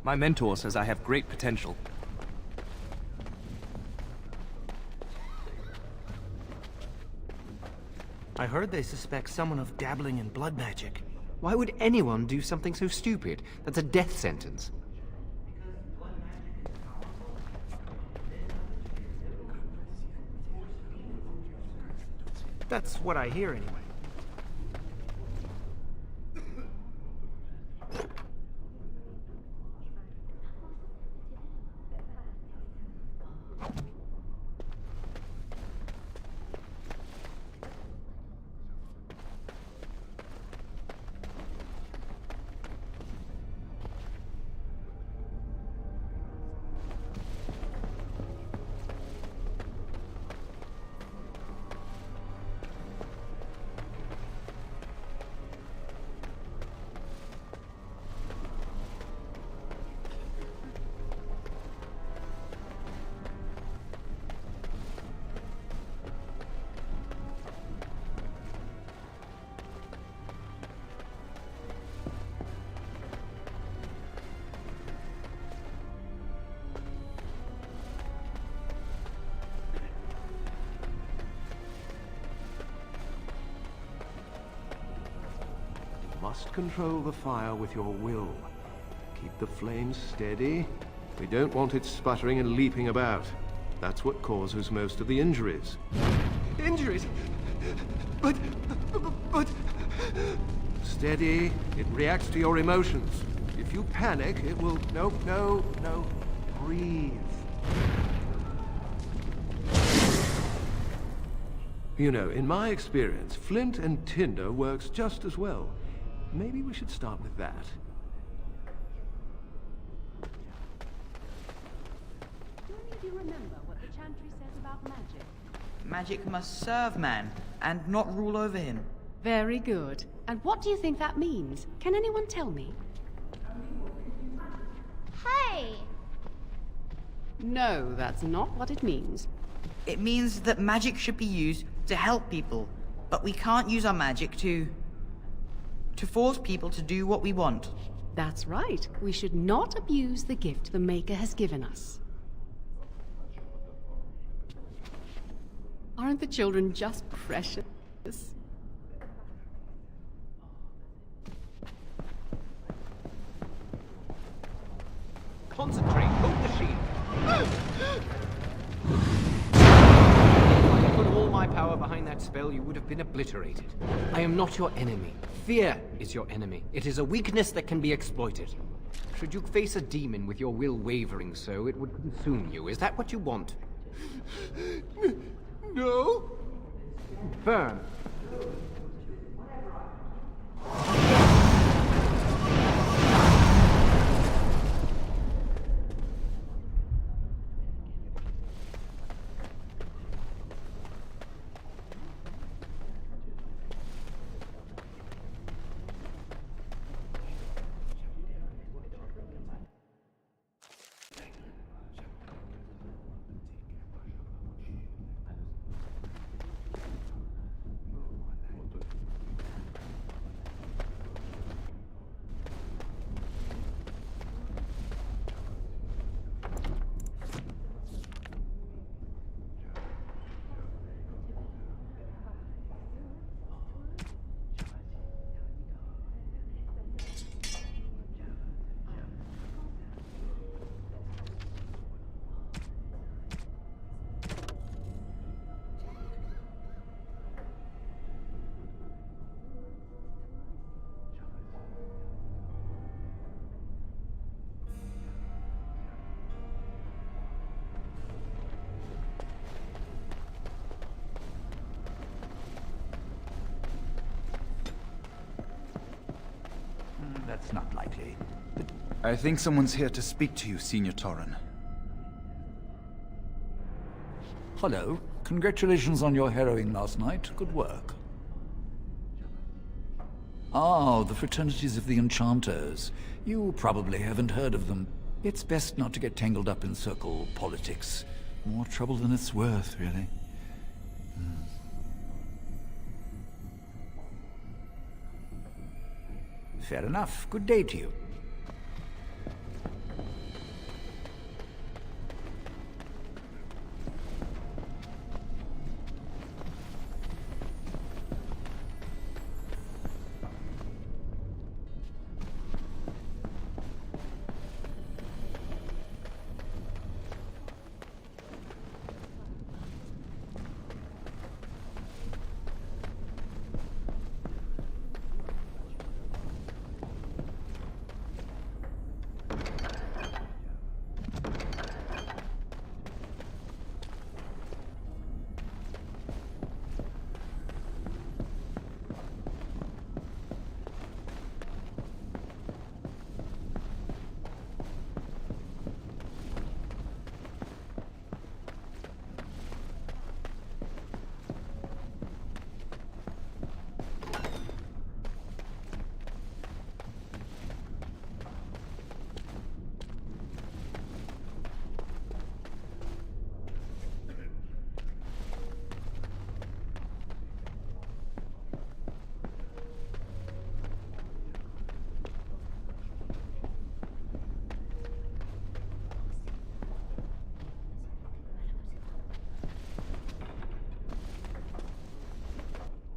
My mentor says I have great potential. I heard they suspect someone of dabbling in blood magic. Why would anyone do something so stupid? That's a death sentence. That's what I hear anyway. Must control the fire with your will. Keep the flames steady. We don't want it sputtering and leaping about. That's what causes most of the injuries. Injuries? But... Steady. It reacts to your emotions. If you panic, it will... No. Breathe. You know, in my experience, flint and tinder works just as well. Maybe we should start with that. Do any of you remember what the Chantry says about magic? Magic must serve man, and not rule over him. Very good. And what do you think that means? Can anyone tell me? Hey! No, that's not what it means. It means that magic should be used to help people, but we can't use our magic to force people to do what we want. That's right. We should not abuse the gift the Maker has given us. Aren't the children just precious? Concentrate, hold the shield. If I had put all my power behind that spell, you would have been obliterated. I am not your enemy. Fear is your enemy. It is a weakness that can be exploited. Should you face a demon with your will wavering so, it would consume you. Is that what you want? No? Burn. That's not likely. I think someone's here to speak to you, Senior Torren. Hello. Congratulations on your harrowing last night. Good work. Ah, the Fraternities of the Enchanters. You probably haven't heard of them. It's best not to get tangled up in circle politics. More trouble than it's worth, really. Fair enough. Good day to you.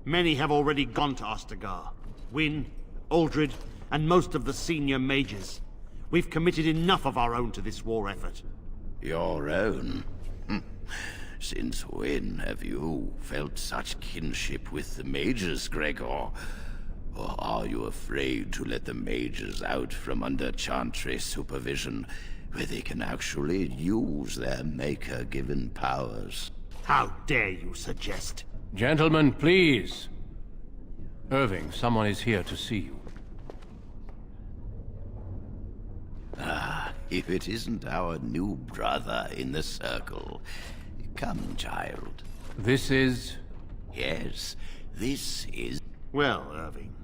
Many have already gone to Ostagar. Wynne, Aldred, and most of the senior mages. We've committed enough of our own to this war effort. Your own? Since when have you felt such kinship with the mages, Gregor? Or are you afraid to let the mages out from under Chantry's supervision, where they can actually use their Maker-given powers? How dare you suggest? Gentlemen, please. Irving, someone is here to see you. Ah, if it isn't our new brother in the circle. Come, child. This is... Yes, this is... Well, Irving,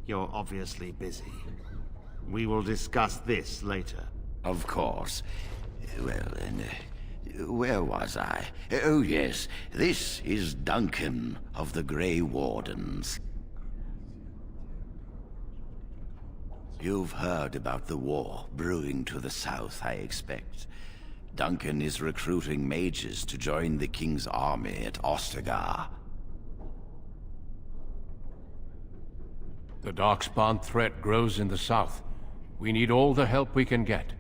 you're obviously busy. We will discuss this later. Of course. Well, and where was I? Oh, yes. This is Duncan of the Grey Wardens. You've heard about the war brewing to the south, I expect. Duncan is recruiting mages to join the King's army at Ostagar. The Darkspawn threat grows in the south. We need all the help we can get.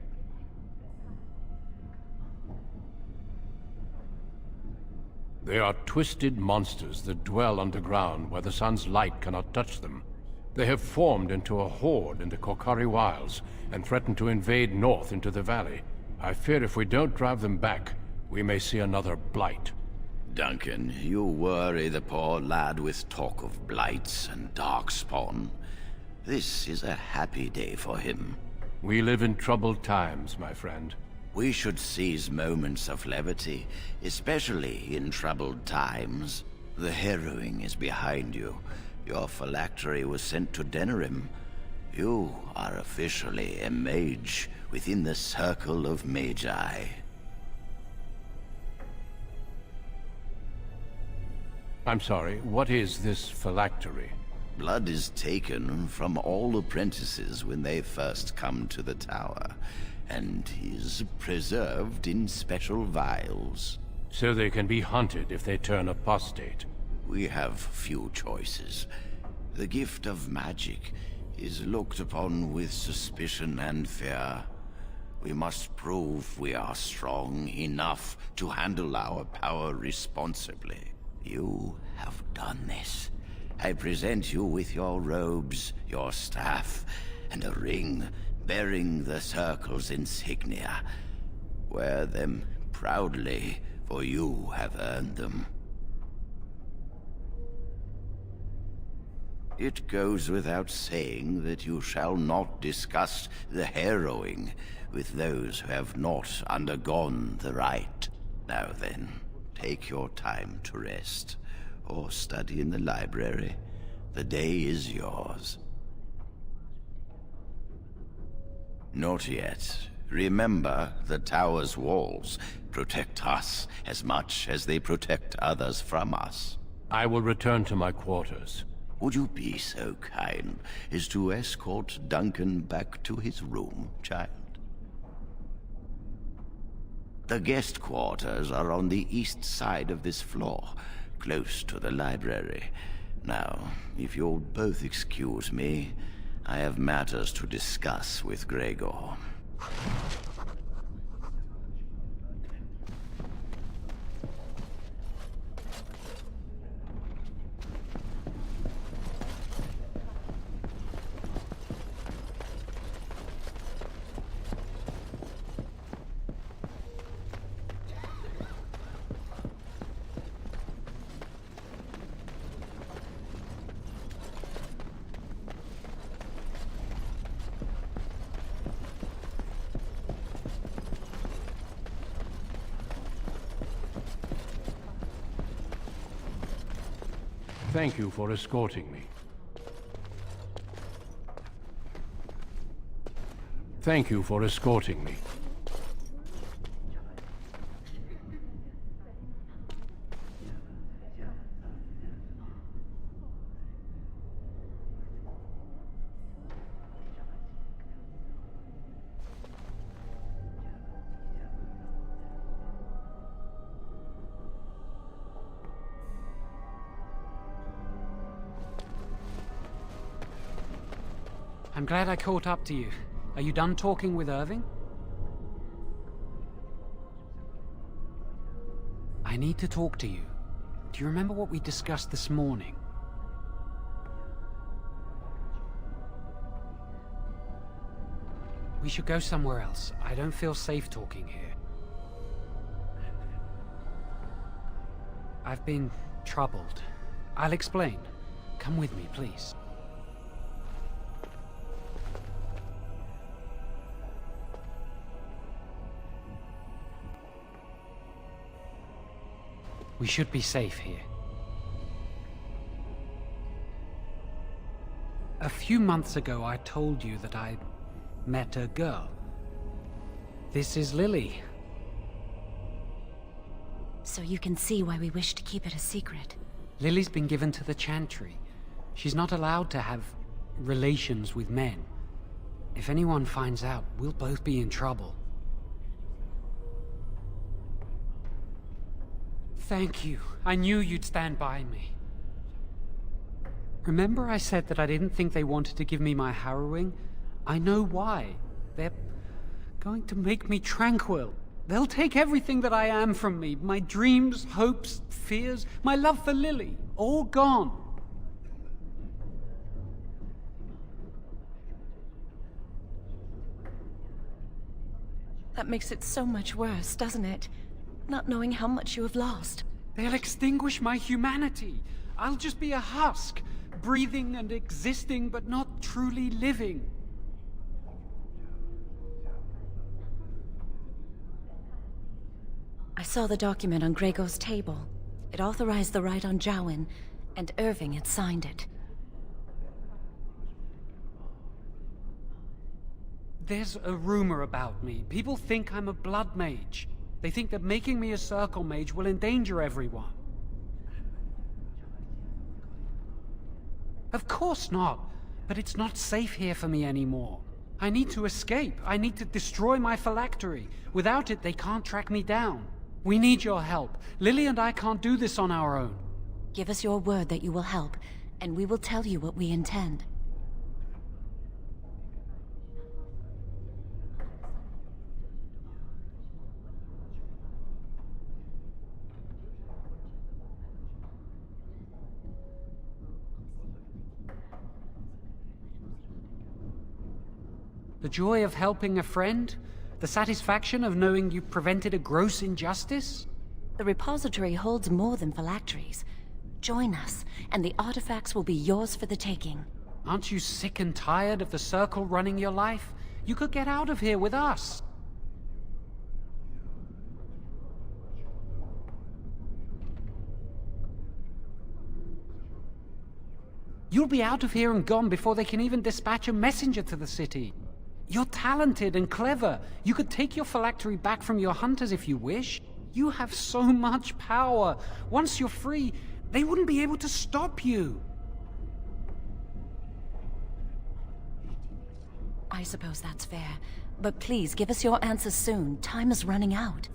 They are twisted monsters that dwell underground where the sun's light cannot touch them. They have formed into a horde in the Korcari Wilds and threaten to invade north into the valley. I fear if we don't drive them back, we may see another blight. Duncan, you worry the poor lad with talk of blights and darkspawn. This is a happy day for him. We live in troubled times, my friend. We should seize moments of levity, especially in troubled times. The harrowing is behind you. Your phylactery was sent to Denerim. You are officially a mage within the circle of magi. I'm sorry, what is this phylactery? Blood is taken from all apprentices when they first come to the tower, and is preserved in special vials. So they can be hunted if they turn apostate. We have few choices. The gift of magic is looked upon with suspicion and fear. We must prove we are strong enough to handle our power responsibly. You have done this. I present you with your robes, your staff, and a ring bearing the Circle's insignia. Wear them proudly, for you have earned them. It goes without saying that you shall not discuss the harrowing with those who have not undergone the rite. Now then, take your time to rest, or study in the library. The day is yours. Not yet. Remember, the tower's walls protect us as much as they protect others from us. I will return to my quarters. Would you be so kind as to escort Duncan back to his room, child? The guest quarters are on the east side of this floor, close to the library. Now, if you'll both excuse me, I have matters to discuss with Gregor. Thank you for escorting me. Thank you for escorting me. I'm glad I caught up to you. Are you done talking with Irving? I need to talk to you. Do you remember what we discussed this morning? We should go somewhere else. I don't feel safe talking here. I've been troubled. I'll explain. Come with me, please. We should be safe here. A few months ago, I told you that I met a girl. This is Lily. So you can see why we wish to keep it a secret. Lily's been given to the Chantry. She's not allowed to have relations with men. If anyone finds out, we'll both be in trouble. Thank you. I knew you'd stand by me. Remember I said that I didn't think they wanted to give me my harrowing? I know why. They're going to make me tranquil. They'll take everything that I am from me. My dreams, hopes, fears, my love for Lily. All gone. That makes it so much worse, doesn't it? Not knowing how much you have lost. They'll extinguish my humanity. I'll just be a husk, breathing and existing, but not truly living. I saw the document on Grago's table. It authorized the right on Jowen, and Irving had signed it. There's a rumor about me. People think I'm a blood mage. They think that making me a circle mage will endanger everyone. Of course not. But it's not safe here for me anymore. I need to escape. I need to destroy my phylactery. Without it, they can't track me down. We need your help. Lily and I can't do this on our own. Give us your word that you will help, and we will tell you what we intend. The joy of helping a friend? The satisfaction of knowing you prevented a gross injustice? The repository holds more than phylacteries. Join us, and the artifacts will be yours for the taking. Aren't you sick and tired of the Circle running your life? You could get out of here with us. You'll be out of here and gone before they can even dispatch a messenger to the city. You're talented and clever. You could take your phylactery back from your hunters if you wish. You have so much power. Once you're free, they wouldn't be able to stop you. I suppose that's fair. But please, give us your answers soon. Time is running out.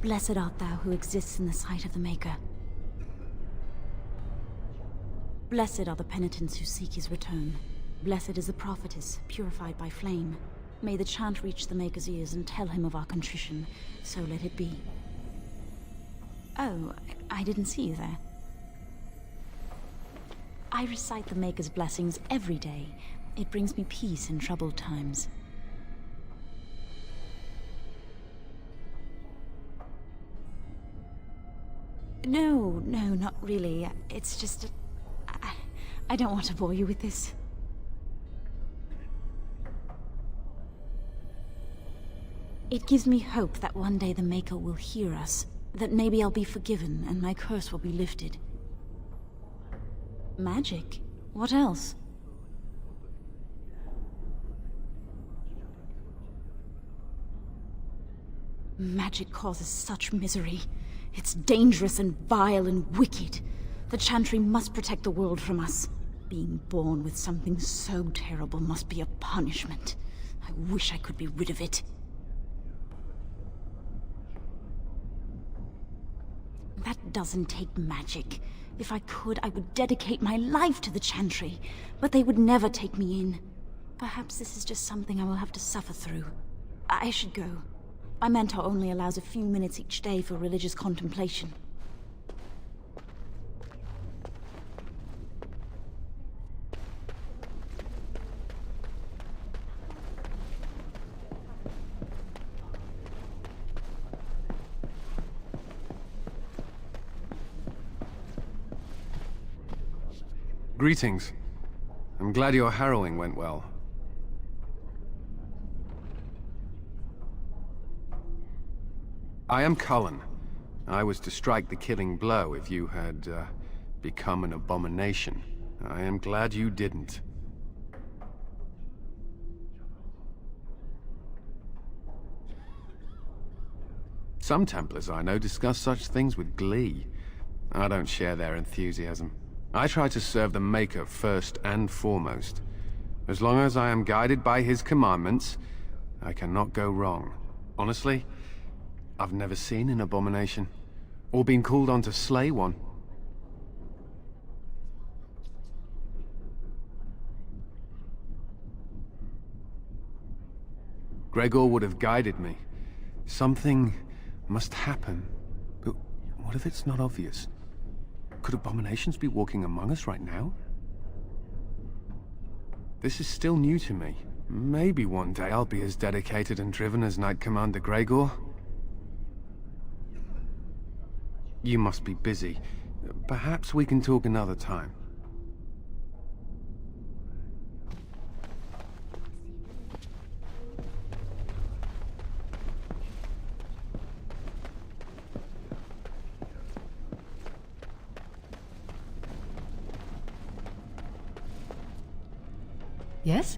Blessed art thou who exists in the sight of the Maker. Blessed are the penitents who seek his return. Blessed is the prophetess, purified by flame. May the chant reach the Maker's ears and tell him of our contrition. So let it be. Oh, I didn't see you there. I recite the Maker's blessings every day. It brings me peace in troubled times. No, not really. It's just... I don't want to bore you with this. It gives me hope that one day the Maker will hear us. That maybe I'll be forgiven and my curse will be lifted. Magic? What else? Magic causes such misery. It's dangerous and vile and wicked. The Chantry must protect the world from us. Being born with something so terrible must be a punishment. I wish I could be rid of it. That doesn't take magic. If I could, I would dedicate my life to the Chantry, but they would never take me in. Perhaps this is just something I will have to suffer through. I should go. My mentor only allows a few minutes each day for religious contemplation. Greetings. I'm glad your harrowing went well. I am Cullen. I was to strike the killing blow if you had, become an abomination. I am glad you didn't. Some Templars I know discuss such things with glee. I don't share their enthusiasm. I try to serve the Maker first and foremost. As long as I am guided by his commandments, I cannot go wrong. Honestly, I've never seen an abomination, or been called on to slay one. Gregor would have guided me. Something must happen. But what if it's not obvious? Could abominations be walking among us right now? This is still new to me. Maybe one day I'll be as dedicated and driven as Knight Commander Gregor. You must be busy. Perhaps we can talk another time. Yes?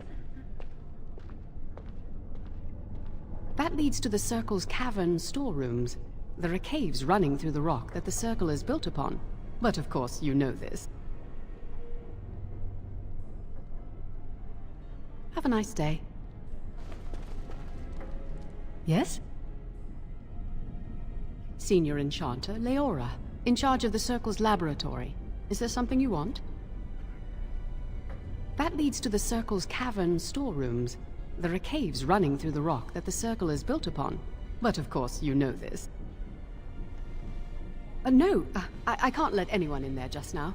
That leads to the Circle's cavern storerooms. There are caves running through the rock that the Circle is built upon. But of course, you know this. Have a nice day. Yes? Senior Enchanter, Leora, in charge of the Circle's laboratory. Is there something you want? That leads to the Circle's cavern storerooms. There are caves running through the rock that the Circle is built upon. But of course, you know this. No, I can't let anyone in there just now.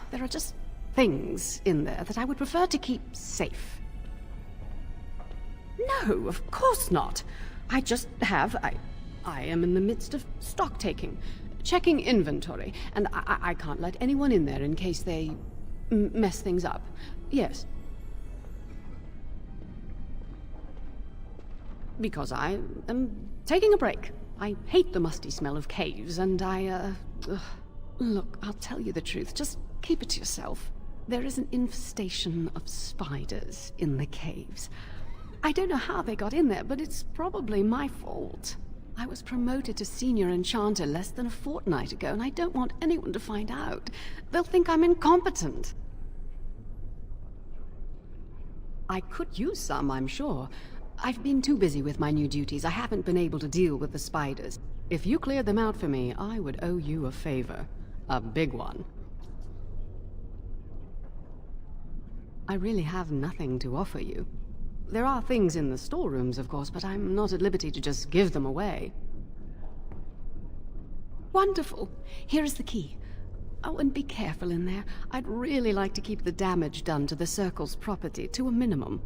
There are just things in there that I would prefer to keep safe. No, of course not. I just have... I am in the midst of stock taking. Checking inventory, and I can't let anyone in there in case they mess things up. Yes. Because I am taking a break. I hate the musty smell of caves, and Look, I'll tell you the truth. Just keep it to yourself. There is an infestation of spiders in the caves. I don't know how they got in there, but it's probably my fault. I was promoted to Senior Enchanter less than a fortnight ago, and I don't want anyone to find out. They'll think I'm incompetent. I could use some, I'm sure. I've been too busy with my new duties. I haven't been able to deal with the spiders. If you cleared them out for me, I would owe you a favor. A big one. I really have nothing to offer you. There are things in the storerooms, of course, but I'm not at liberty to just give them away. Wonderful. Here is the key. Oh, and be careful in there. I'd really like to keep the damage done to the Circle's property to a minimum.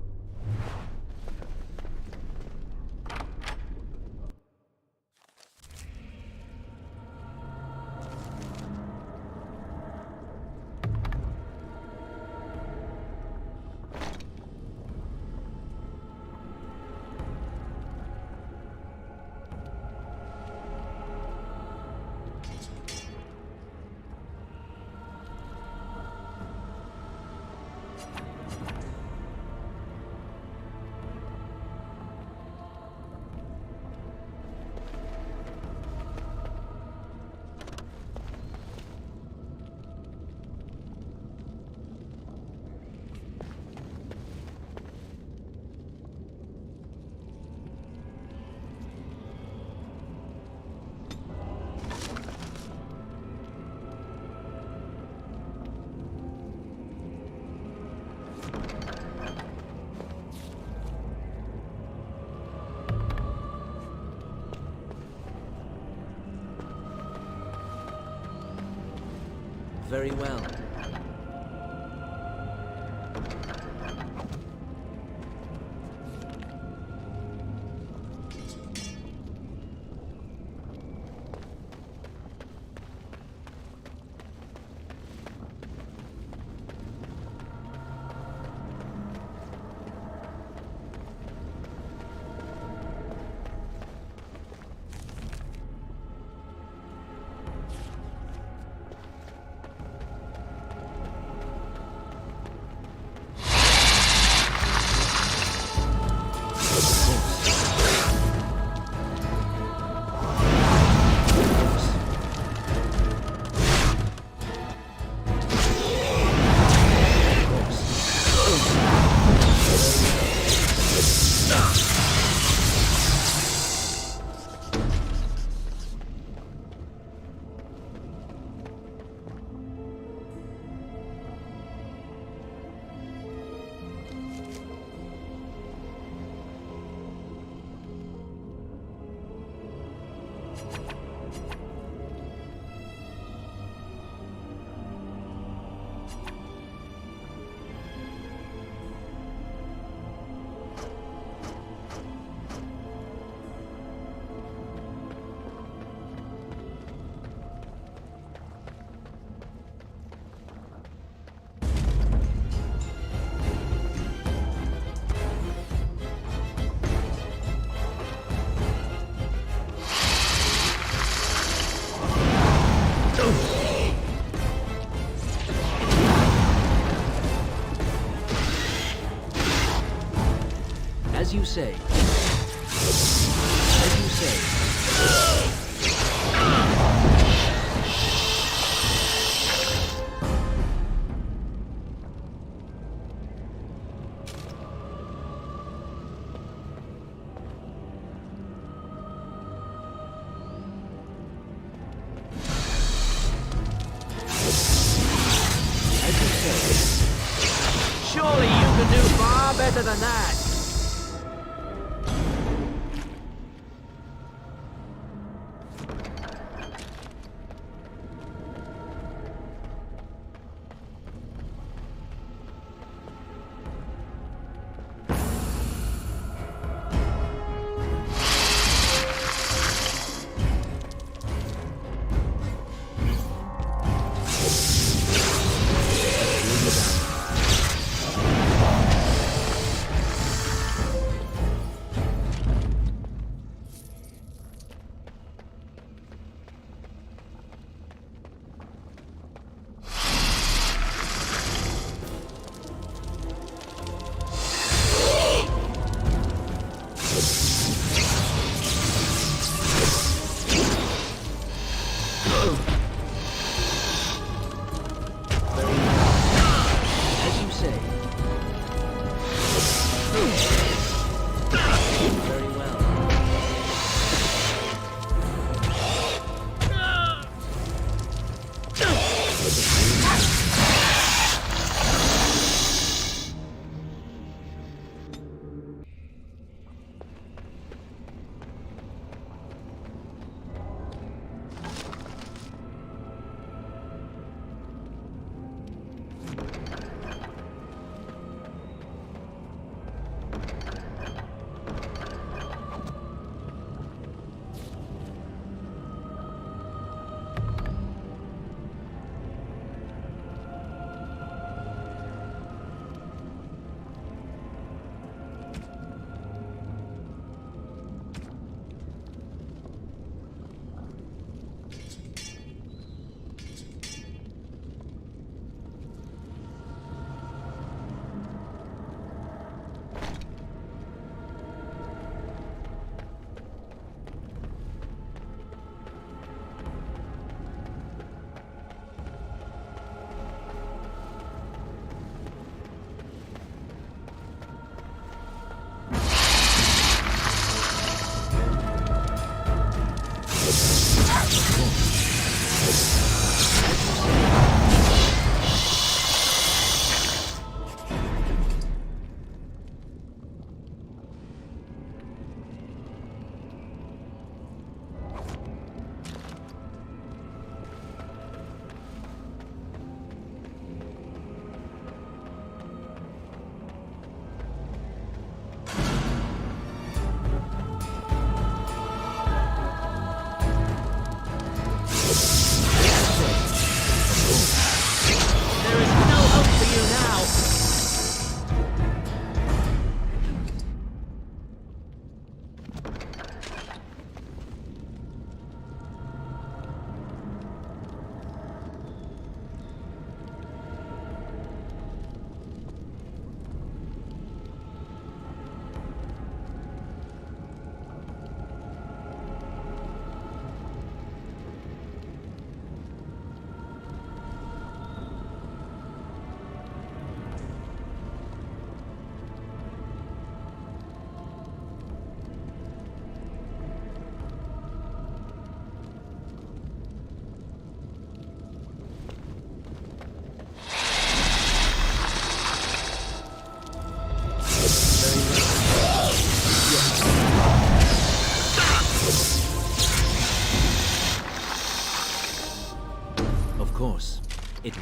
very well. As you say. As you say. As you say. Surely you can do far better than that!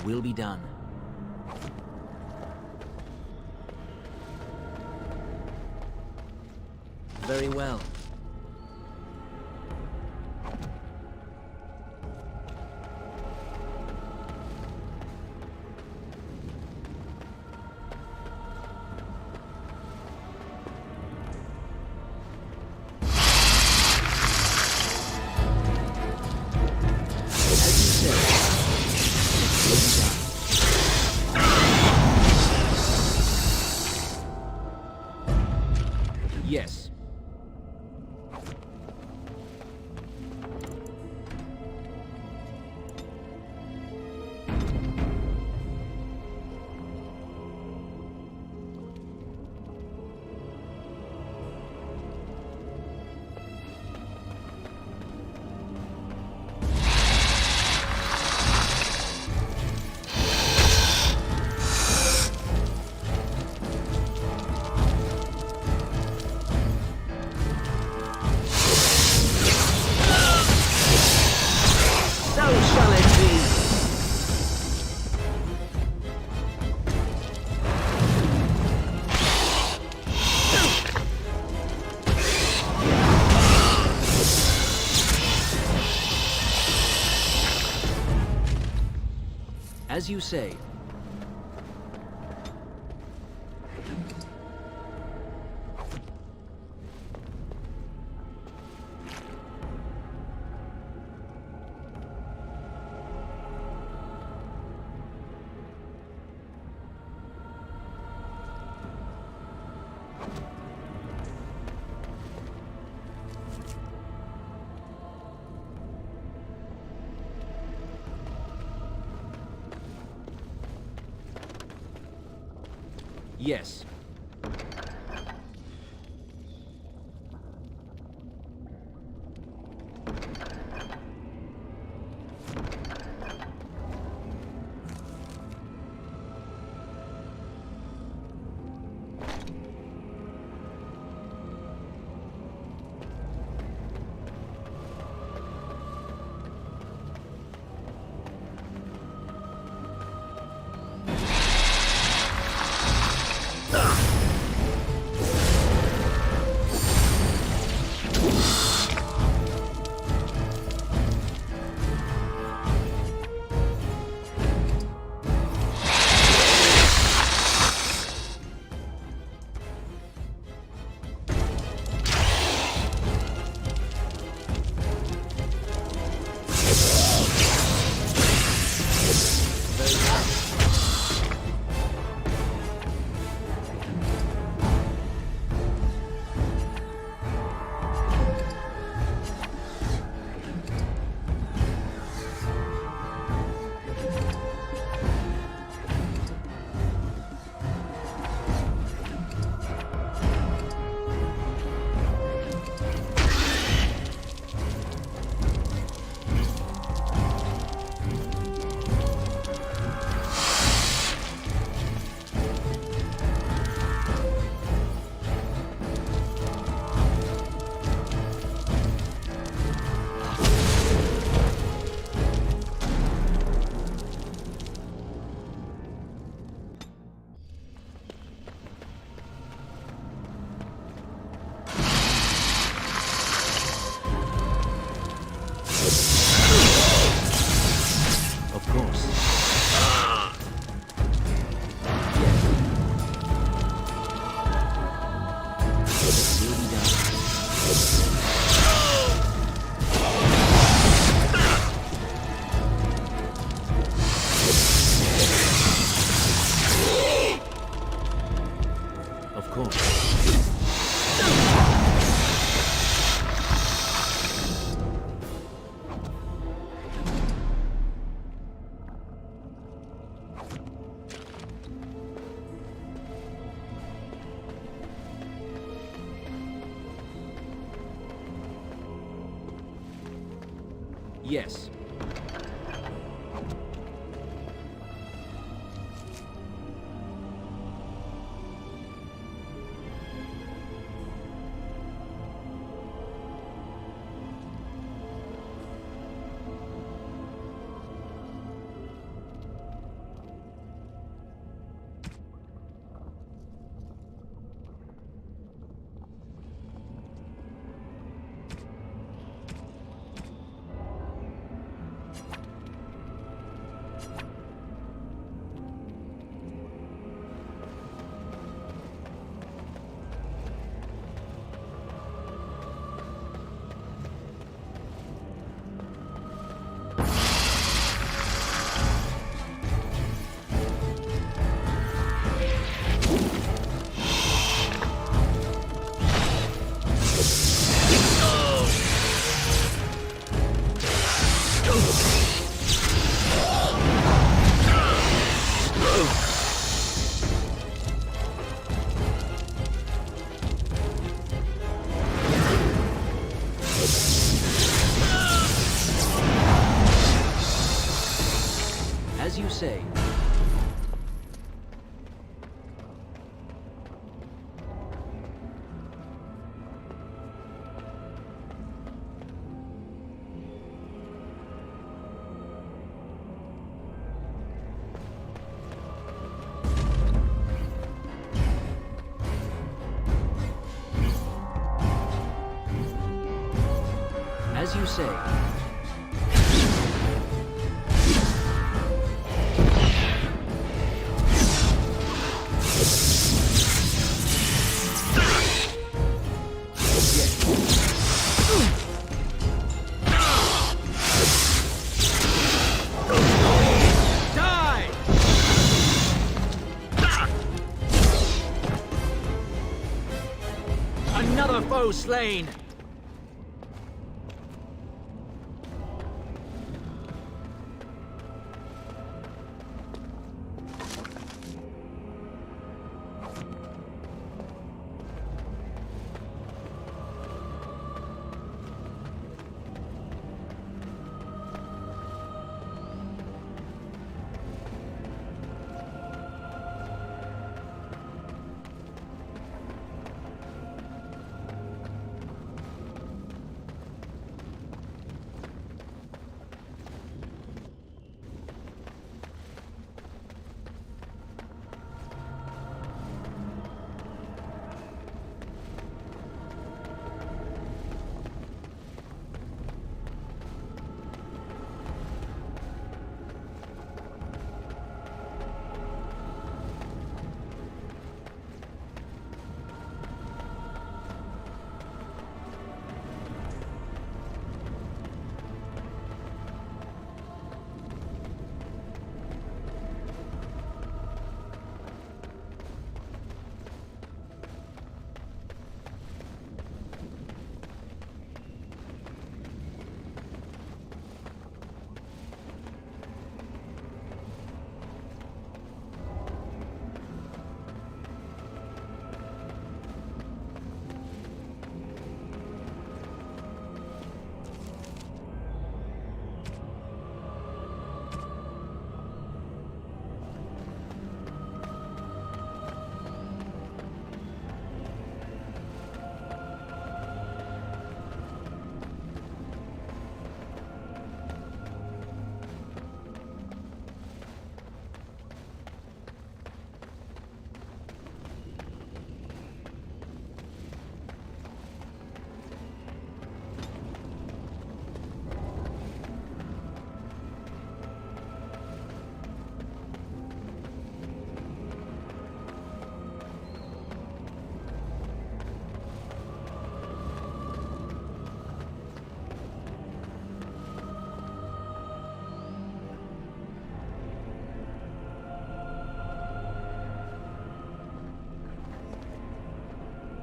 will be done. Very well. Yes. As you say. Yes. Yes. say. Die! Another foe slain!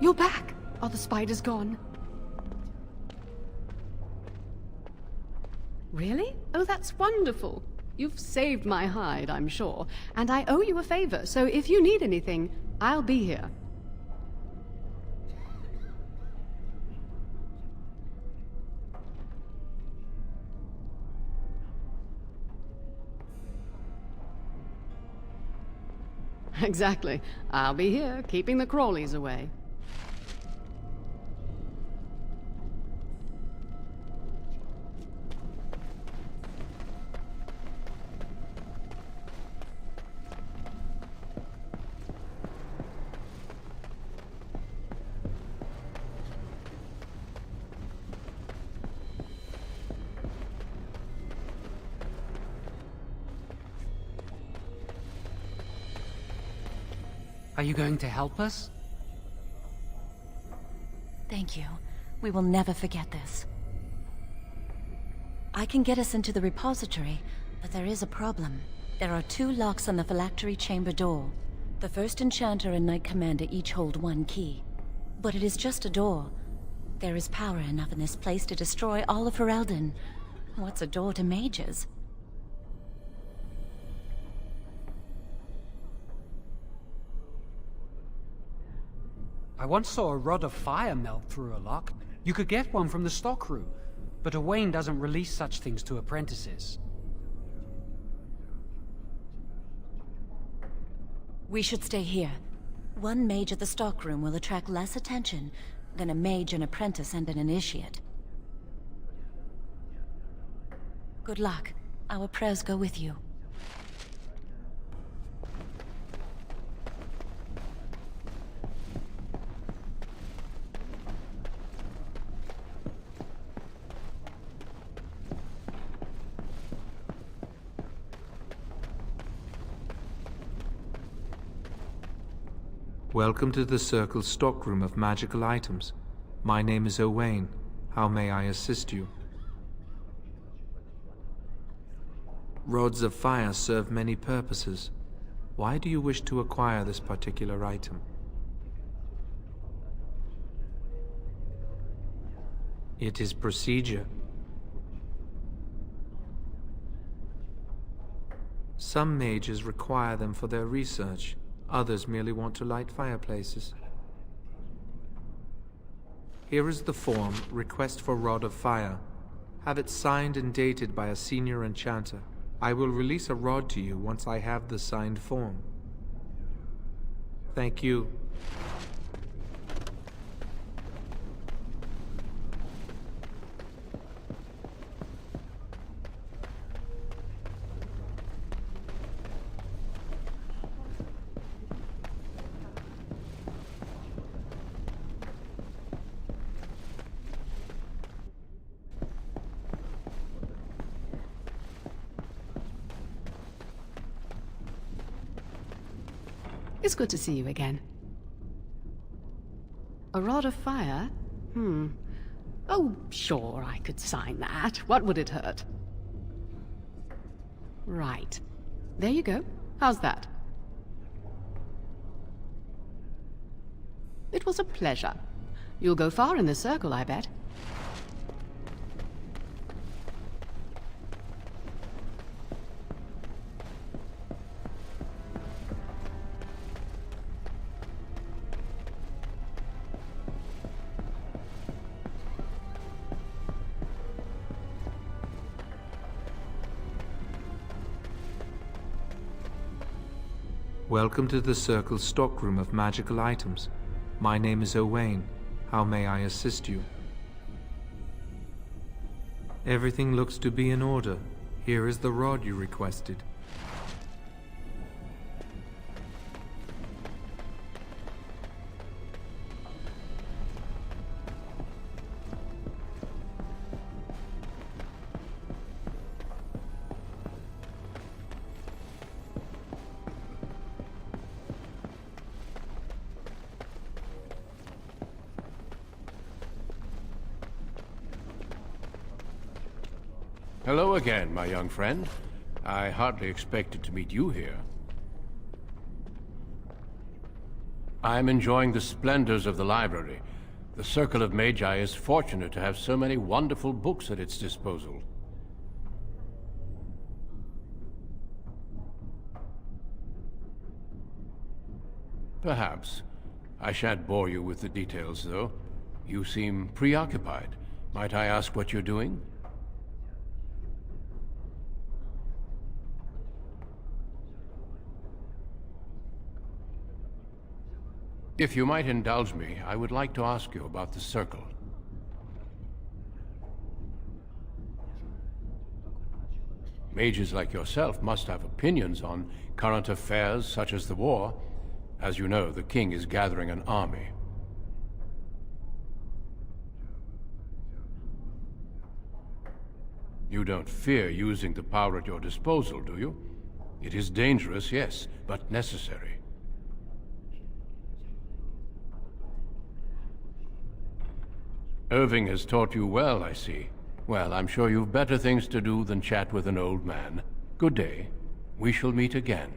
You're back! Are the spiders gone? Really? Oh, that's wonderful. You've saved my hide, I'm sure. And I owe you a favor, so if you need anything, I'll be here. Exactly. I'll be here, keeping the crawlies away. Are you going to help us? Thank you. We will never forget this. I can get us into the repository, but there is a problem. There are 2 locks on the phylactery chamber door. The First Enchanter and Knight Commander each hold 1 key. But it is just a door. There is power enough in this place to destroy all of Ferelden. What's a door to mages? I once saw a rod of fire melt through a lock. You could get one from the stockroom, but Owain doesn't release such things to apprentices. We should stay here. 1 mage at the stockroom will attract less attention than a mage, an apprentice, and an initiate. Good luck. Our prayers go with you. Welcome to the Circle stockroom of magical items. My name is Owain. How may I assist you? Rods of fire serve many purposes. Why do you wish to acquire this particular item? It is procedure. Some mages require them for their research. Others merely want to light fireplaces. Here is the form, Request for Rod of Fire. Have it signed and dated by a senior enchanter. I will release a rod to you once I have the signed form. Thank you. It's good to see you again. A rod of fire? Oh, sure, I could sign that. What would it hurt? Right. There you go. How's that? It was a pleasure. You'll go far in the circle, I bet. Welcome to the Circle stockroom of magical items. My name is Owain. How may I assist you? Everything looks to be in order. Here is the rod you requested. Hello again, my young friend. I hardly expected to meet you here. I'm enjoying the splendors of the library. The Circle of Magi is fortunate to have so many wonderful books at its disposal. Perhaps. I shan't bore you with the details, though. You seem preoccupied. Might I ask what you're doing? If you might indulge me, I would like to ask you about the Circle. Mages like yourself must have opinions on current affairs such as the war. As you know, the king is gathering an army. You don't fear using the power at your disposal, do you? It is dangerous, yes, but necessary. Irving has taught you well, I see. Well, I'm sure you've better things to do than chat with an old man. Good day. We shall meet again.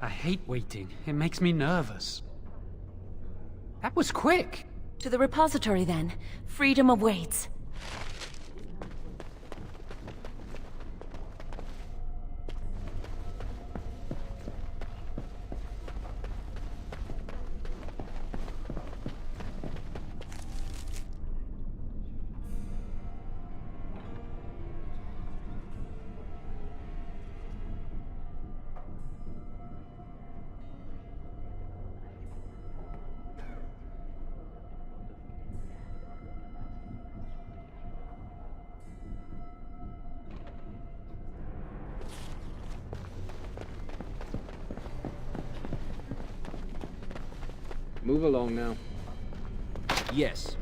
I hate waiting. It makes me nervous. That was quick. To the repository, then. Freedom awaits. Move along now. Yes.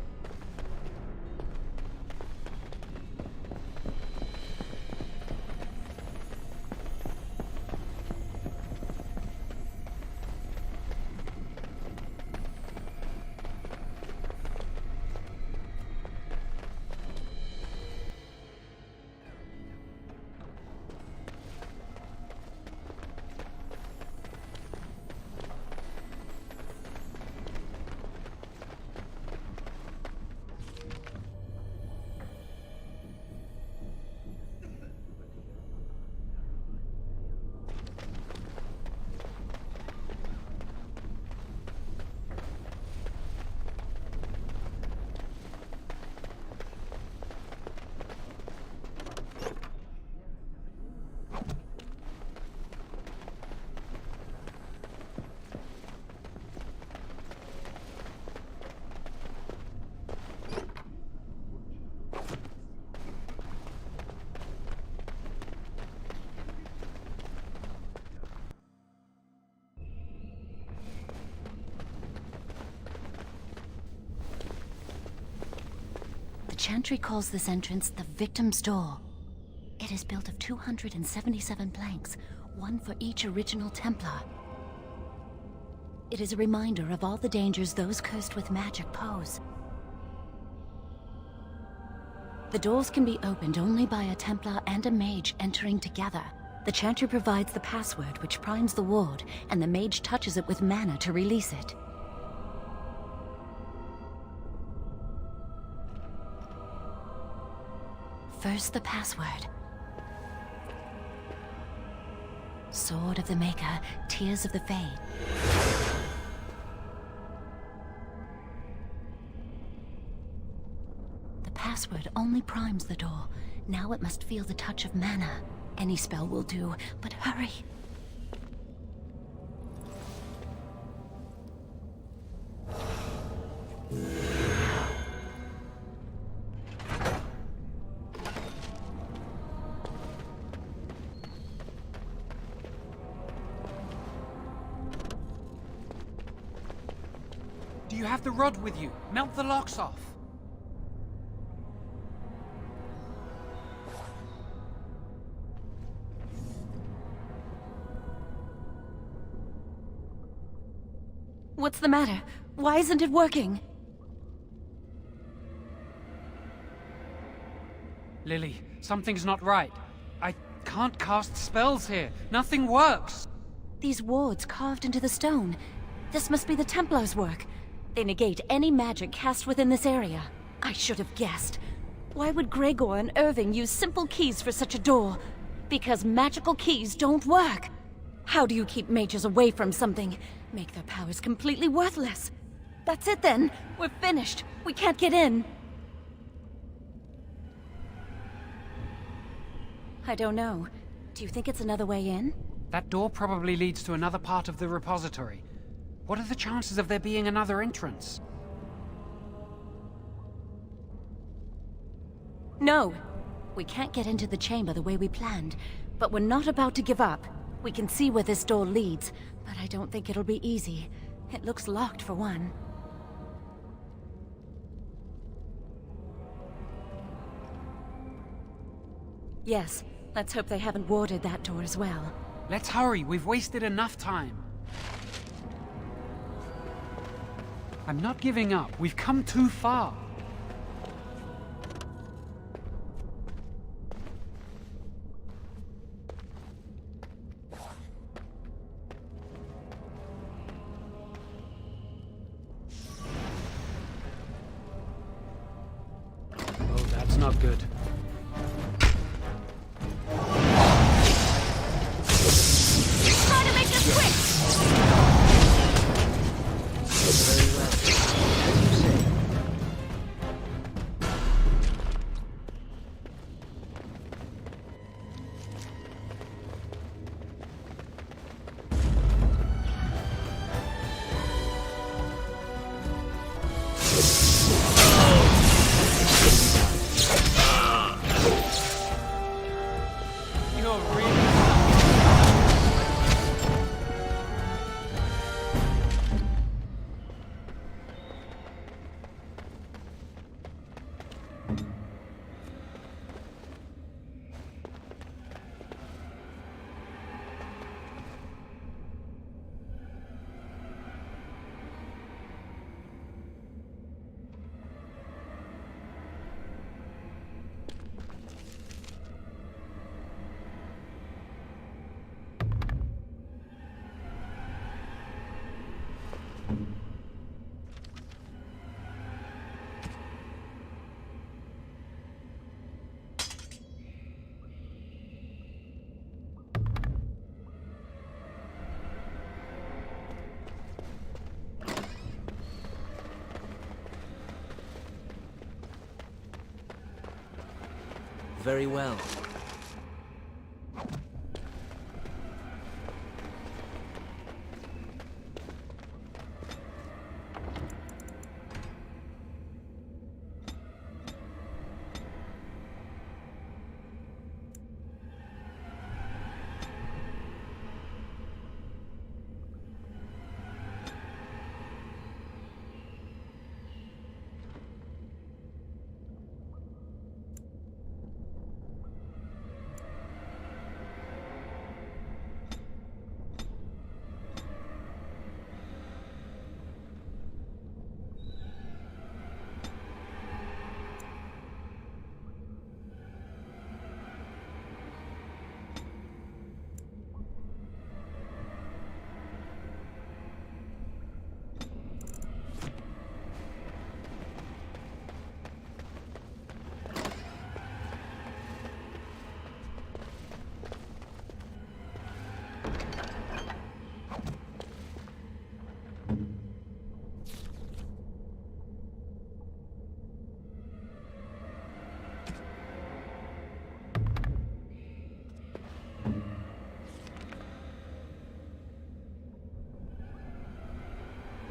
The Chantry calls this entrance the Victim's Door. It is built of 277 planks, one for each original Templar. It is a reminder of all the dangers those cursed with magic pose. The doors can be opened only by a Templar and a mage entering together. The Chantry provides the password which primes the ward, and the mage touches it with mana to release it. First, the password. Sword of the Maker, Tears of the Fade. The password only primes the door. Now it must feel the touch of mana. Any spell will do, but hurry. Do you have the rod with you? Melt the locks off. What's the matter? Why isn't it working? Lily, something's not right. I can't cast spells here. Nothing works. These wards carved into the stone. This must be the Templars' work. They negate any magic cast within this area. I should have guessed. Why would Gregor and Irving use simple keys for such a door? Because magical keys don't work. How do you keep mages away from something? Make their powers completely worthless. That's it then. We're finished. We can't get in. I don't know. Do you think it's another way in? That door probably leads to another part of the repository. What are the chances of there being another entrance? No. We can't get into the chamber the way we planned, but we're not about to give up. We can see where this door leads, but I don't think it'll be easy. It looks locked for one. Yes, let's hope they haven't warded that door as well. Let's hurry, we've wasted enough time. I'm not giving up. We've come too far. not good. Try to make this quick! Very well. As you say. You're really...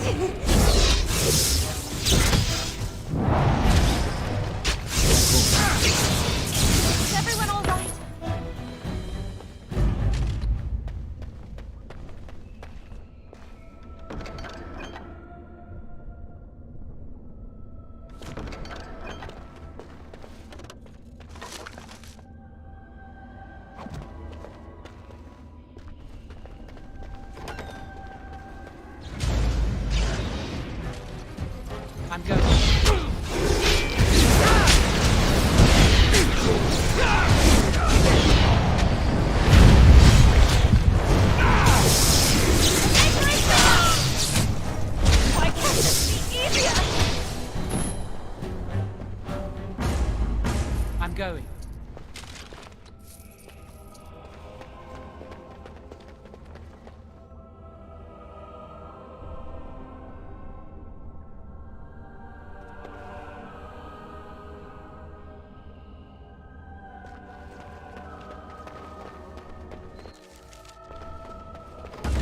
Very well. I'm going. Why can't this be easier? I'm going.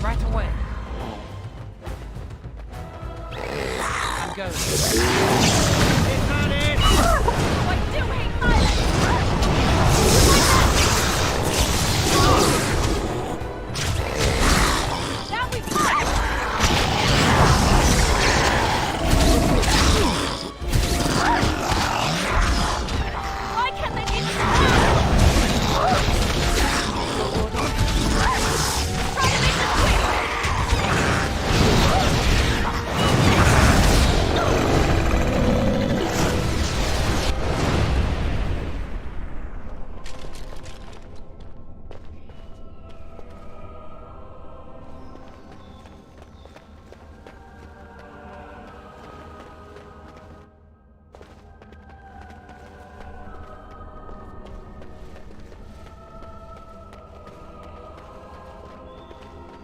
Right away. I'm going. What doing, Pilot? Now we fight! Why can't they be Try to make this quick!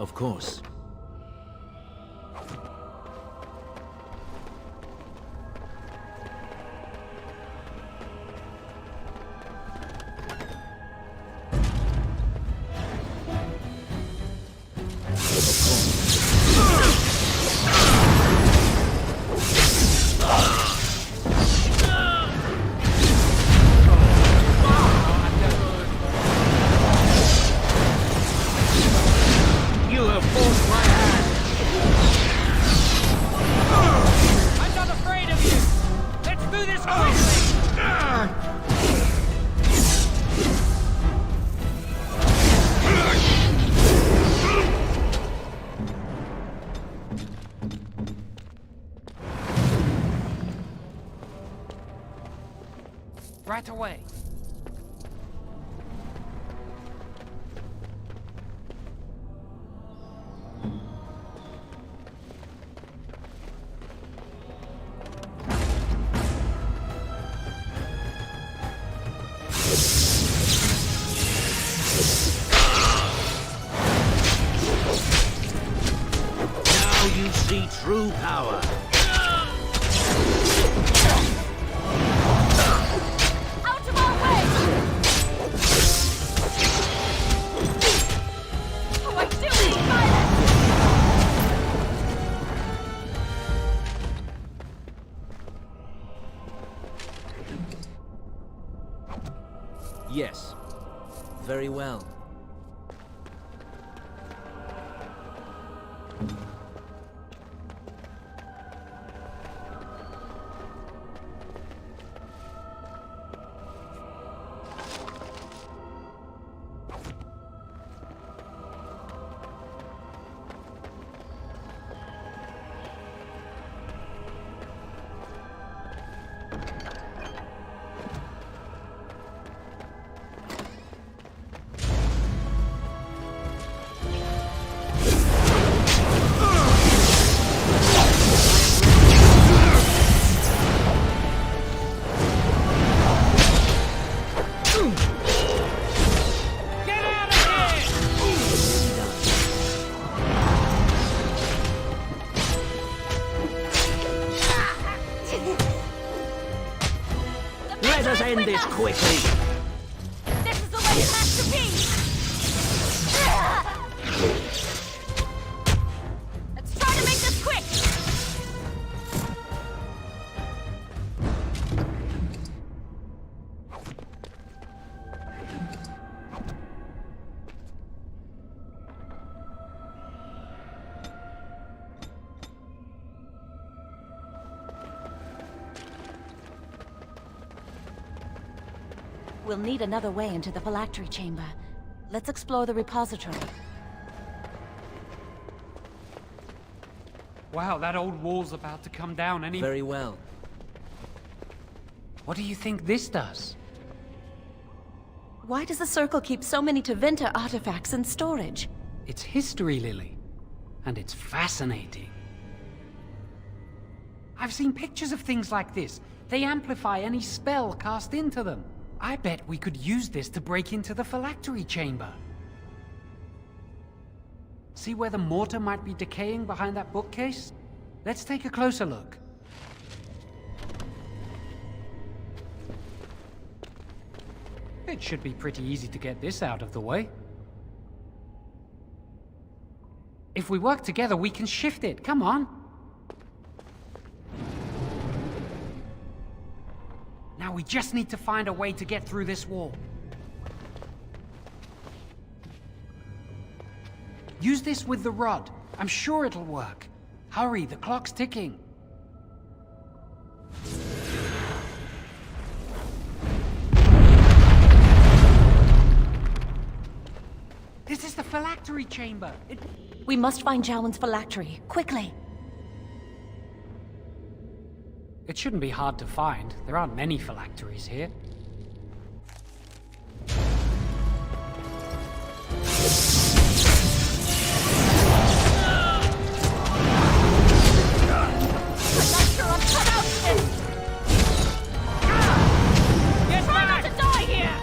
Of course. Right away. Now you see true power. Yes. Very well. Let us end this quickly. This is the way it has to be! Let's try to make this quick! We'll need another way into the phylactery chamber. Let's explore the repository. Wow, that old wall's about to come down any... Very well. What do you think this does? Why does the Circle keep so many Tevinter artifacts in storage? It's history, Lily. And it's fascinating. I've seen pictures of things like this. They amplify any spell cast into them. I bet we could use this to break into the phylactery chamber. See where the mortar might be decaying behind that bookcase? Let's take a closer look. It should be pretty easy to get this out of the way. If we work together, we can shift it. Come on. Now we just need to find a way to get through this wall. Use this with the rod. I'm sure it'll work. Hurry, the clock's ticking. This is the phylactery chamber. We must find Jowan's phylactery, quickly. It shouldn't be hard to find. There aren't many phylacteries here.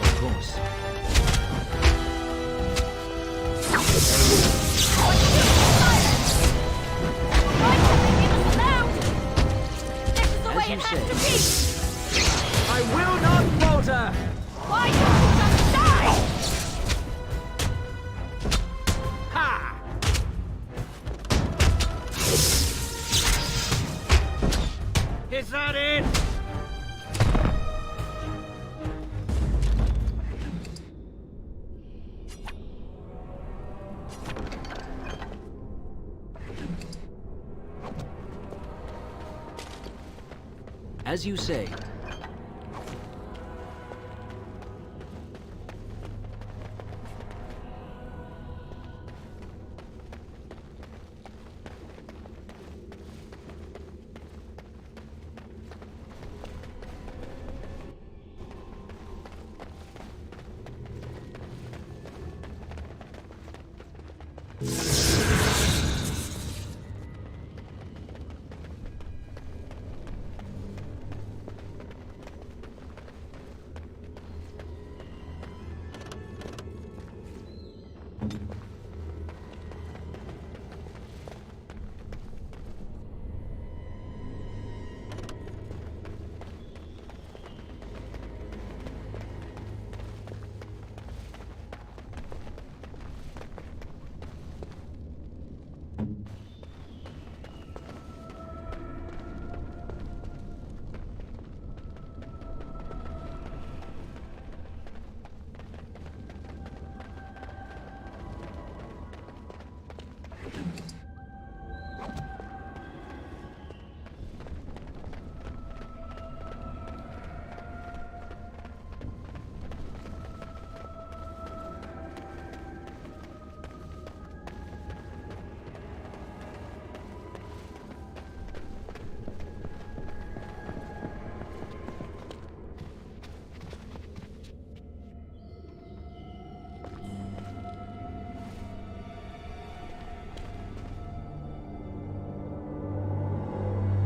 Of course. you say? I will not falter! Why don't you just die? Ha! Is that it? As you say.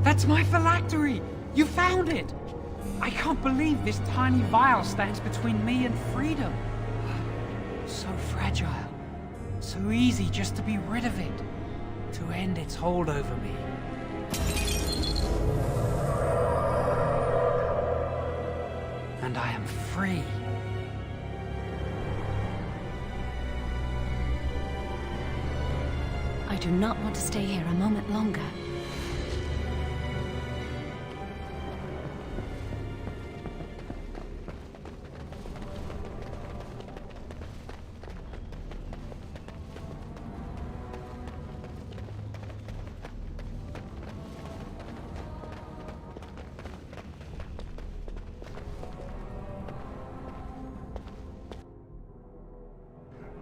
That's my phylactery! You found it! I can't believe this tiny vial stands between me and freedom. So fragile. So easy just to be rid of it. To end its hold over me. And I am free. I do not want to stay here a moment longer.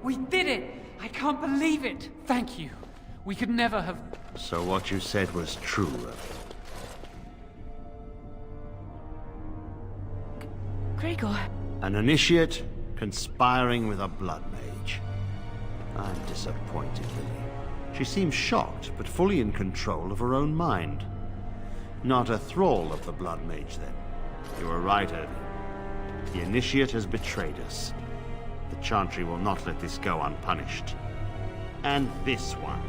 We did it! I can't believe it! Thank you. We could never have... So what you said was true. Gregor. An initiate conspiring with a blood mage. I'm disappointed, Lily. She seems shocked, but fully in control of her own mind. Not a thrall of the blood mage, then. You were right, Irving. The initiate has betrayed us. The Chantry will not let this go unpunished. And this one.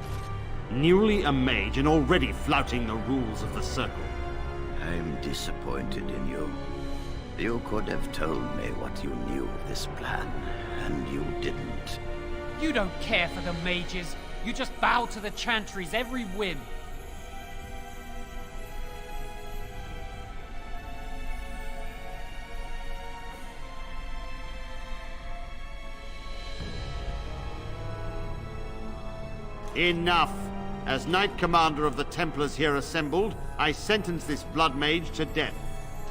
Newly a mage and already flouting the rules of the Circle. I'm disappointed in you. You could have told me what you knew of this plan, and you didn't. You don't care for the mages. You just bow to the Chantry's every whim. Enough! As Knight Commander of the Templars here assembled, I sentence this blood mage to death.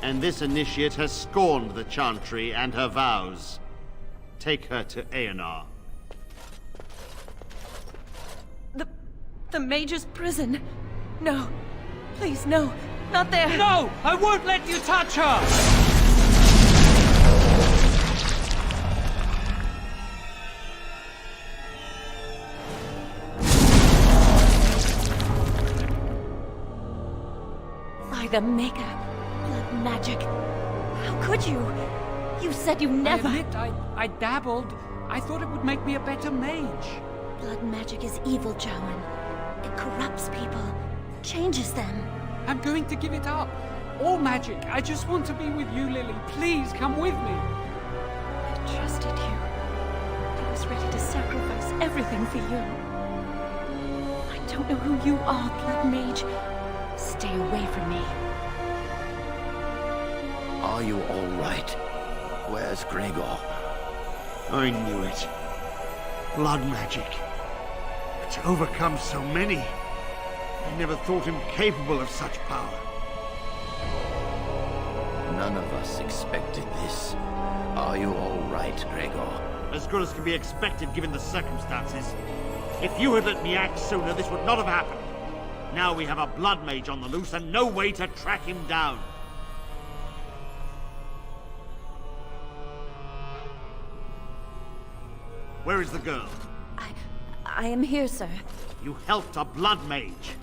And this initiate has scorned the Chantry and her vows. Take her to Aenar. The Mage's prison. No. Please, no. Not there. No! I won't let you touch her! By the Maker. Blood magic. How could you? You said you never... I admit, I dabbled. I thought it would make me a better mage. Blood magic is evil, Jowan. It corrupts people, changes them. I'm going to give it up. or magic. I just want to be with you, Lily. Please come with me. I trusted you. I was ready to sacrifice everything for you. I don't know who you are, Blood Mage. Stay away from me. Are you all right? Where's Gregor? I knew it. Blood magic. To overcome so many. I never thought him capable of such power. None of us expected this. Are you all right, Gregor? As good as can be expected given the circumstances. If you had let me act sooner, this would not have happened. Now we have a blood mage on the loose and no way to track him down. Where is the girl? I am here, sir. You helped a blood mage.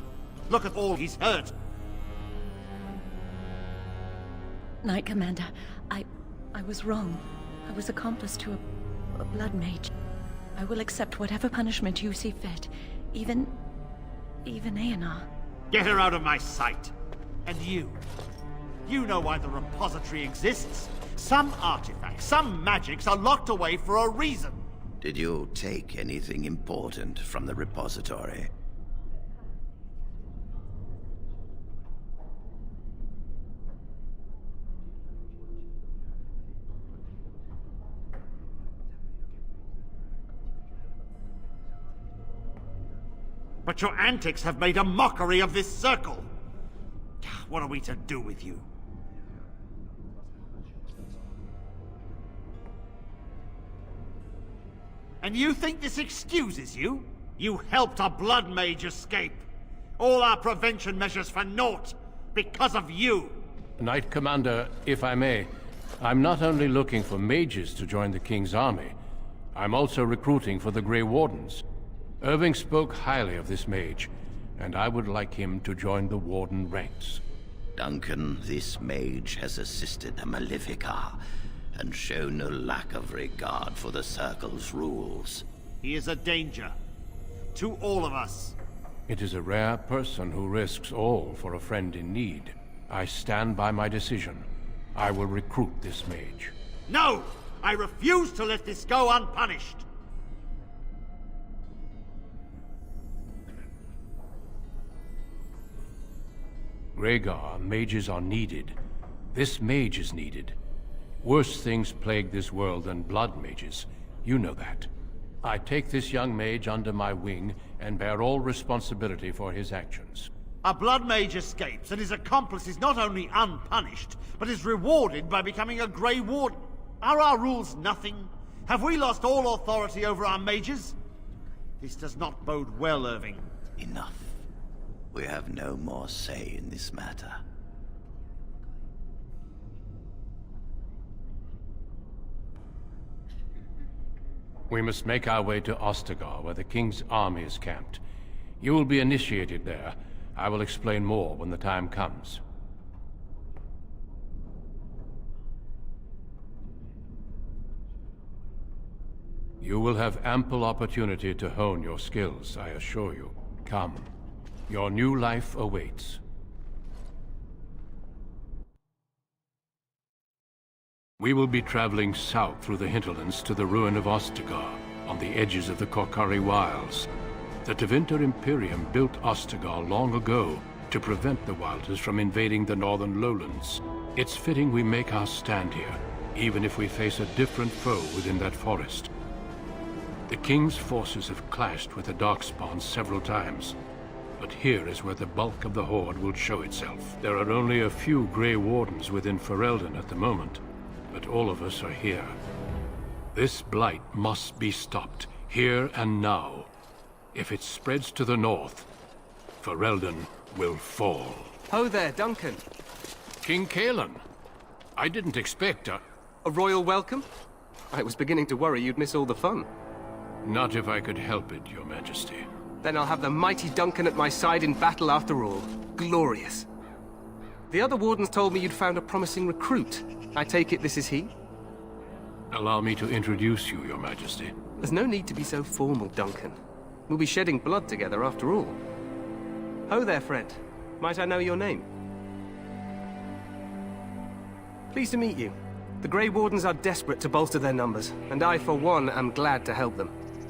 Look at all he's hurt. Knight Commander, I was wrong. I was accomplice to a blood mage. I will accept whatever punishment you see fit. Even Aenar. Get her out of my sight. And you know why the repository exists. Some artifacts, some magics are locked away for a reason. Did you take anything important from the repository? But your antics have made a mockery of this circle. What are we to do with you? And you think this excuses you? You helped a blood mage escape. All our prevention measures for naught because of you. Knight Commander, if I may, I'm not only looking for mages to join the King's army, I'm also recruiting for the Grey Wardens. Irving spoke highly of this mage, and I would like him to join the Warden ranks. Duncan, this mage has assisted the Malefica, and shown no lack of regard for the Circle's rules. He is a danger. To all of us. It is a rare person who risks all for a friend in need. I stand by my decision. I will recruit this mage. No! I refuse to let this go unpunished! Rhaegar, mages are needed. This mage is needed. Worse things plague this world than blood mages. You know that. I take this young mage under my wing and bear all responsibility for his actions. A blood mage escapes and his accomplice is not only unpunished, but is rewarded by becoming a Grey Warden. Are our rules nothing? Have we lost all authority over our mages? This does not bode well, Irving. Enough. We have no more say in this matter. We must make our way to Ostagar, where the King's army is camped. You will be initiated there. I will explain more when the time comes. You will have ample opportunity to hone your skills, I assure you. Come. Your new life awaits. We will be traveling south through the hinterlands to the ruin of Ostagar, on the edges of the Korcari Wilds. The Tevinter Imperium built Ostagar long ago to prevent the Wilders from invading the northern lowlands. It's fitting we make our stand here, even if we face a different foe within that forest. The King's forces have clashed with the Darkspawn several times, but here is where the bulk of the Horde will show itself. There are only a few Grey Wardens within Ferelden at the moment, but all of us are here. This blight must be stopped, here and now. If it spreads to the north, Ferelden will fall. Ho there, Duncan. King Cailan. I didn't expect a royal welcome? I was beginning to worry you'd miss all the fun. Not if I could help it, Your Majesty. Then I'll have the mighty Duncan at my side in battle after all. Glorious. The other wardens told me you'd found a promising recruit. I take it this is he? Allow me to introduce you, Your Majesty. There's no need to be so formal, Duncan. We'll be shedding blood together after all. Ho there, friend. Might I know your name? Pleased to meet you. The Grey Wardens are desperate to bolster their numbers, and I, for one, am glad to help them.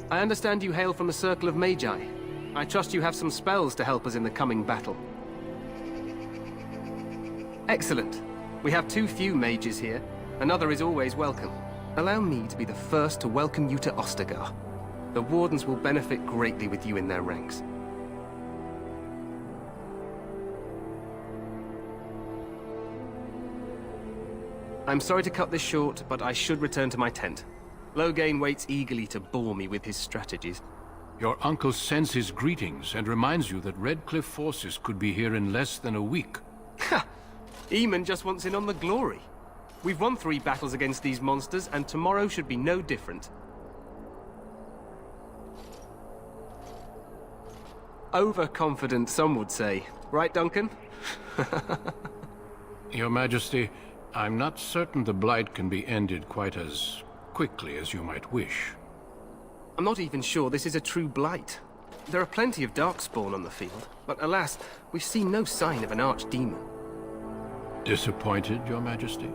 I understand you hail from a circle of Magi. I trust you have some spells to help us in the coming battle. Excellent. We have too few mages here. Another is always welcome. Allow me to be the first to welcome you to Ostagar. The Wardens will benefit greatly with you in their ranks. I'm sorry to cut this short, but I should return to my tent. Loghain waits eagerly to bore me with his strategies. Your uncle sends his greetings and reminds you that Redcliffe forces could be here in less than a week. Ha! Eamon just wants in on the glory. We've won 3 battles against these monsters, and tomorrow should be no different. Overconfident, some would say. Right, Duncan? Your Majesty, I'm not certain the Blight can be ended quite as quickly as you might wish. I'm not even sure this is a true Blight. There are plenty of Darkspawn on the field, but alas, we've seen no sign of an archdemon. Disappointed, Your Majesty?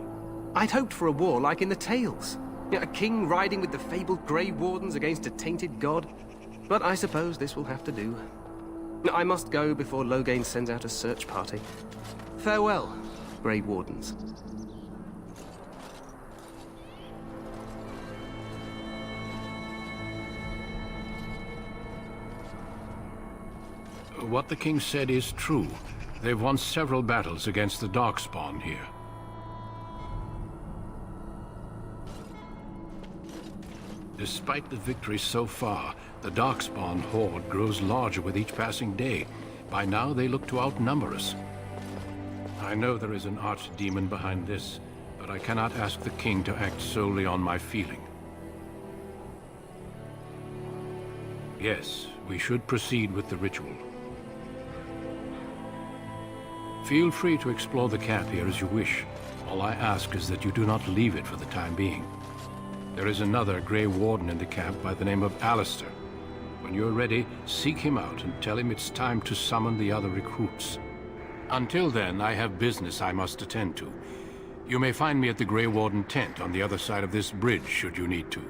I'd hoped for a war like in the Tales. A king riding with the fabled Grey Wardens against a tainted god. But I suppose this will have to do. I must go before Loghain sends out a search party. Farewell, Grey Wardens. What the king said is true. They've won several battles against the Darkspawn here. Despite the victory so far, the Darkspawn horde grows larger with each passing day. By now, they look to outnumber us. I know there is an archdemon behind this, but I cannot ask the king to act solely on my feeling. Yes, we should proceed with the ritual. Feel free to explore the camp here as you wish. All I ask is that you do not leave it for the time being. There is another Grey Warden in the camp by the name of Alistair. When you're ready, seek him out and tell him it's time to summon the other recruits. Until then, I have business I must attend to. You may find me at the Grey Warden tent on the other side of this bridge, should you need to.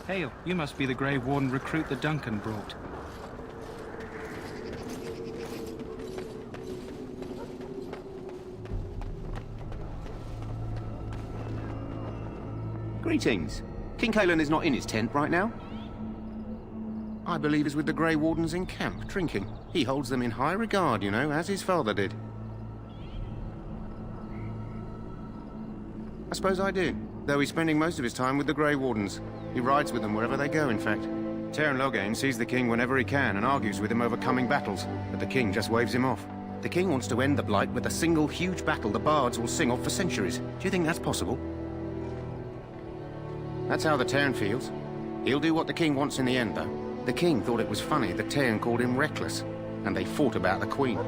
Hail, you must be the Grey Warden recruit that Duncan brought. Greetings. King Cailan is not in his tent right now. I believe he's with the Grey Wardens in camp, drinking. He holds them in high regard, you know, as his father did. I suppose I do, though he's spending most of his time with the Grey Wardens. He rides with them wherever they go, in fact. Teyrn Loghain sees the king whenever he can and argues with him over coming battles, but the king just waves him off. The king wants to end the Blight with a single huge battle the bards will sing of for centuries. Do you think that's possible? That's how the Teyrn feels. He'll do what the king wants in the end, though. The king thought it was funny that Teyrn called him reckless, and they fought about the queen.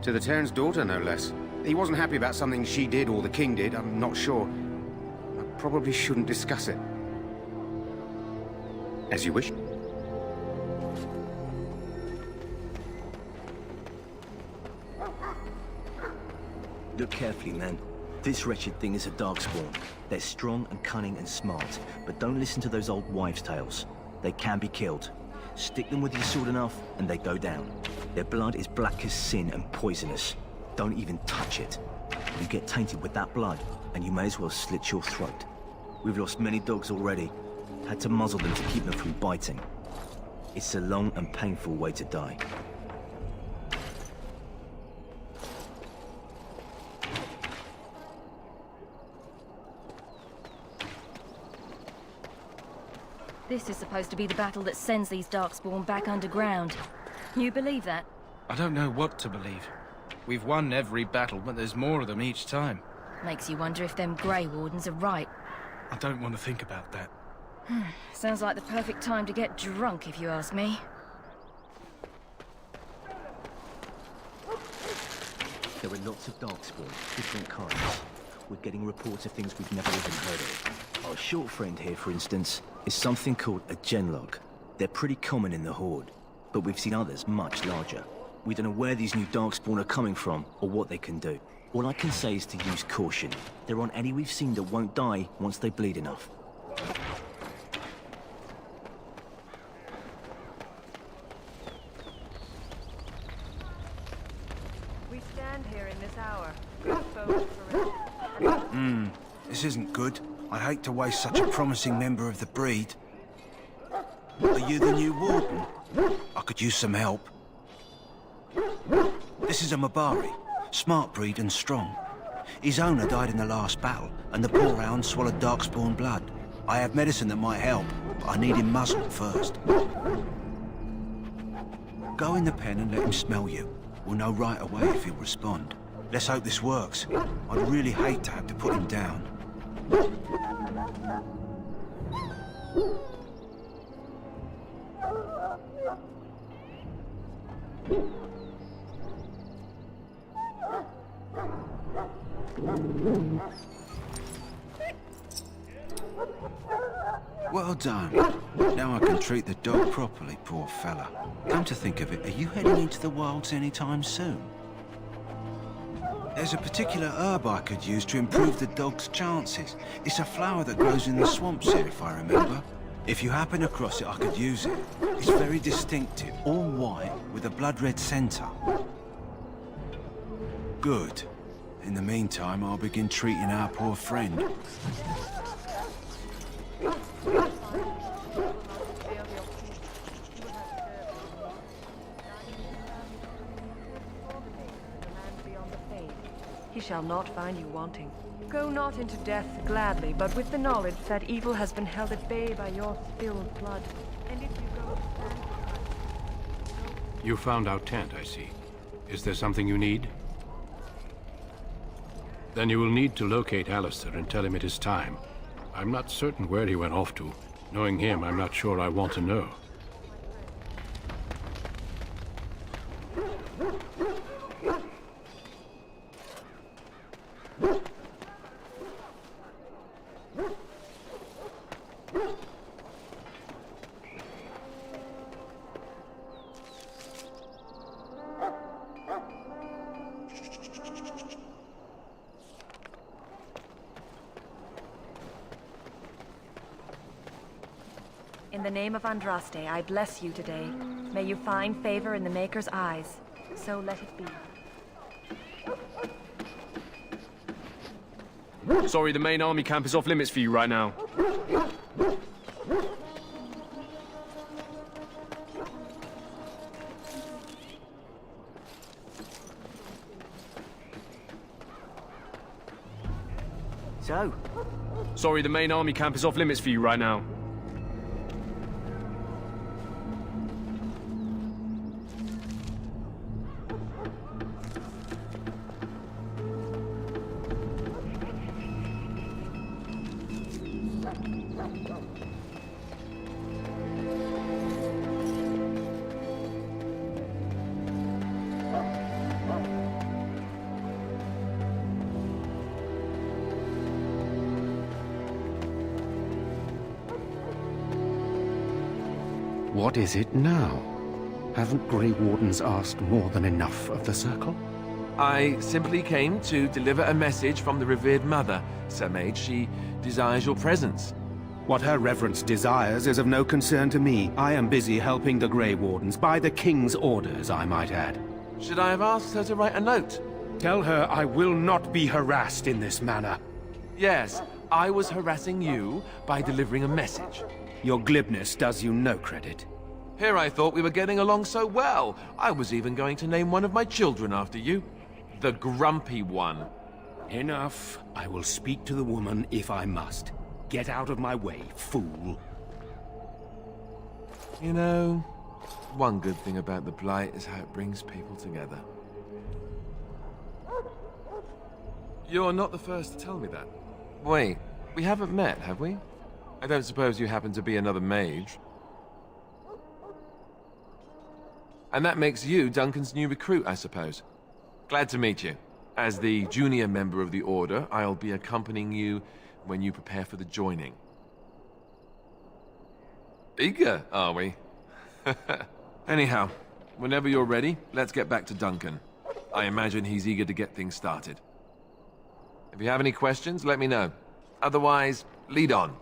To the Teyrn's daughter, no less. He wasn't happy about something she did or the king did, I'm not sure. I probably shouldn't discuss it. As you wish. Look carefully, man. This wretched thing is a Darkspawn. They're strong and cunning and smart, but don't listen to those old wives' tales. They can be killed. Stick them with your sword enough, and they go down. Their blood is black as sin and poisonous. Don't even touch it. You get tainted with that blood, and you may as well slit your throat. We've lost many dogs already. Had to muzzle them to keep them from biting. It's a long and painful way to die. This is supposed to be the battle that sends these Darkspawn back underground. You believe that? I don't know what to believe. We've won every battle, but there's more of them each time. Makes you wonder if them Grey Wardens are right. I don't want to think about that. Sounds like the perfect time to get drunk, if you ask me. There are lots of Darkspawn, different kinds. We're getting reports of things we've never even heard of. Our short friend here, for instance, is something called a Genlog. They're pretty common in the Horde, but we've seen others much larger. We don't know where these new Darkspawn are coming from, or what they can do. All I can say is to use caution. There aren't any we've seen that won't die once they bleed enough. We stand here in this hour. This isn't good. I'd hate to waste such a promising member of the breed. Are you the new warden? I could use some help. This is a Mabari. Smart breed and strong. His owner died in the last battle, and the poor hound swallowed Darkspawn blood. I have medicine that might help, but I need him muzzled first. Go in the pen and let him smell you. We'll know right away if he'll respond. Let's hope this works. I'd really hate to have to put him down. Well done. Now I can treat the dog properly, poor fella. Come to think of it, are you heading into the wilds anytime soon? There's a particular herb I could use to improve the dog's chances. It's a flower that grows in the swamps here, if I remember. If you happen across it, I could use it. It's very distinctive, all white, with a blood-red centre. Good. In the meantime, I'll begin treating our poor friend. He shall not find you wanting. Go not into death gladly, but with the knowledge that evil has been held at bay by your spilled blood. And if you go... You found our tent, I see. Is there something you need? Then you will need to locate Alistair and tell him it is time. I'm not certain where he went off to. Knowing him, I'm not sure I want to know. In the name of Andraste, I bless you today. May you find favor in the Maker's eyes. So let it be. Sorry, the main army camp is off limits for you right now. So? Sorry, the main army camp is off limits for you right now. What is it now? Haven't Grey Wardens asked more than enough of the Circle? I simply came to deliver a message from the revered mother, Sir Mage. She desires your presence. What her reverence desires is of no concern to me. I am busy helping the Grey Wardens, by the King's orders, I might add. Should I have asked her to write a note? Tell her I will not be harassed in this manner. Yes, I was harassing you by delivering a message. Your glibness does you no credit. Here I thought we were getting along so well. I was even going to name one of my children after you. The Grumpy One. Enough. I will speak to the woman if I must. Get out of my way, fool. You know, one good thing about the Blight is how it brings people together. You're not the first to tell me that. Wait, we haven't met, have we? I don't suppose you happen to be another mage. And that makes you Duncan's new recruit, I suppose. Glad to meet you. As the junior member of the Order, I'll be accompanying you when you prepare for the joining. Eager, are we? Anyhow, whenever you're ready, let's get back to Duncan. I imagine he's eager to get things started. If you have any questions, let me know. Otherwise, lead on.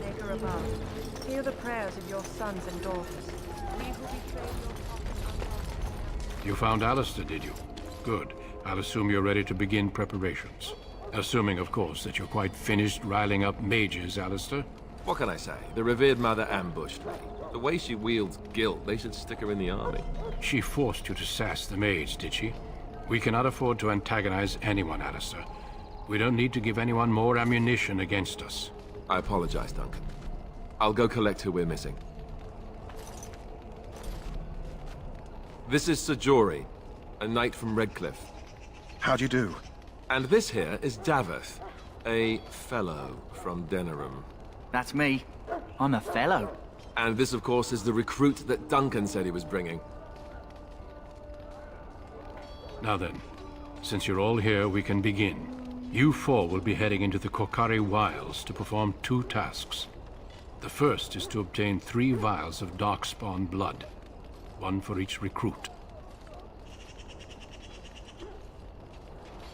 Maker above, hear the prayers of your sons and daughters. We who betrayed your prophet. You found Alistair, did you? Good. I'll assume you're ready to begin preparations. Assuming, of course, that you're quite finished riling up mages, Alistair. What can I say? The revered mother ambushed me. The way she wields guilt, they should stick her in the army. She forced you to sass the mage, did she? We cannot afford to antagonize anyone, Alistair. We don't need to give anyone more ammunition against us. I apologize, Duncan. I'll go collect who we're missing. This is Sir Jory, a knight from Redcliffe. How do you do? And this here is Daveth, a fellow from Denerim. That's me. I'm a fellow. And this, of course, is the recruit that Duncan said he was bringing. Now then, since you're all here, we can begin. You four will be heading into the Kokari Wilds to perform 2 tasks. The first is to obtain 3 vials of Darkspawn blood, 1 for each recruit.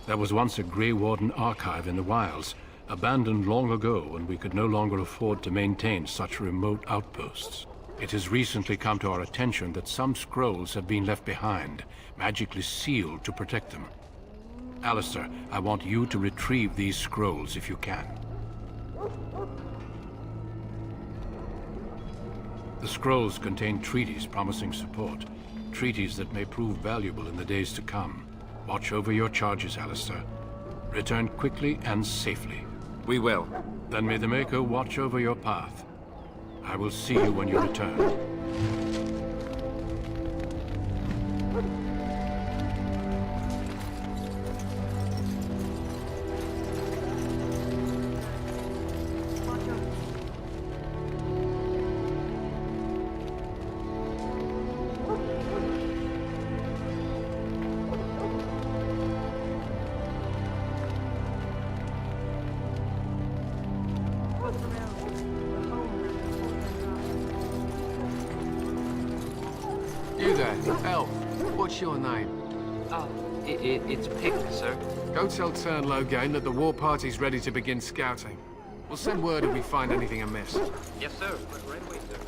There was once a Grey Warden archive in the wilds, abandoned long ago when we could no longer afford to maintain such remote outposts. It has recently come to our attention that some scrolls have been left behind, magically sealed to protect them. Alistair, I want you to retrieve these scrolls if you can. The scrolls contain treaties promising support, treaties that may prove valuable in the days to come. Watch over your charges, Alistair. Return quickly and safely. We will. Then may the Maker watch over your path. I will see you when you return. there. Elf, what's your name? It's Pick, sir. Go tell Tern Loghain that the war party's ready to begin scouting. We'll send word if we find anything amiss. Yes, sir. Right away, sir.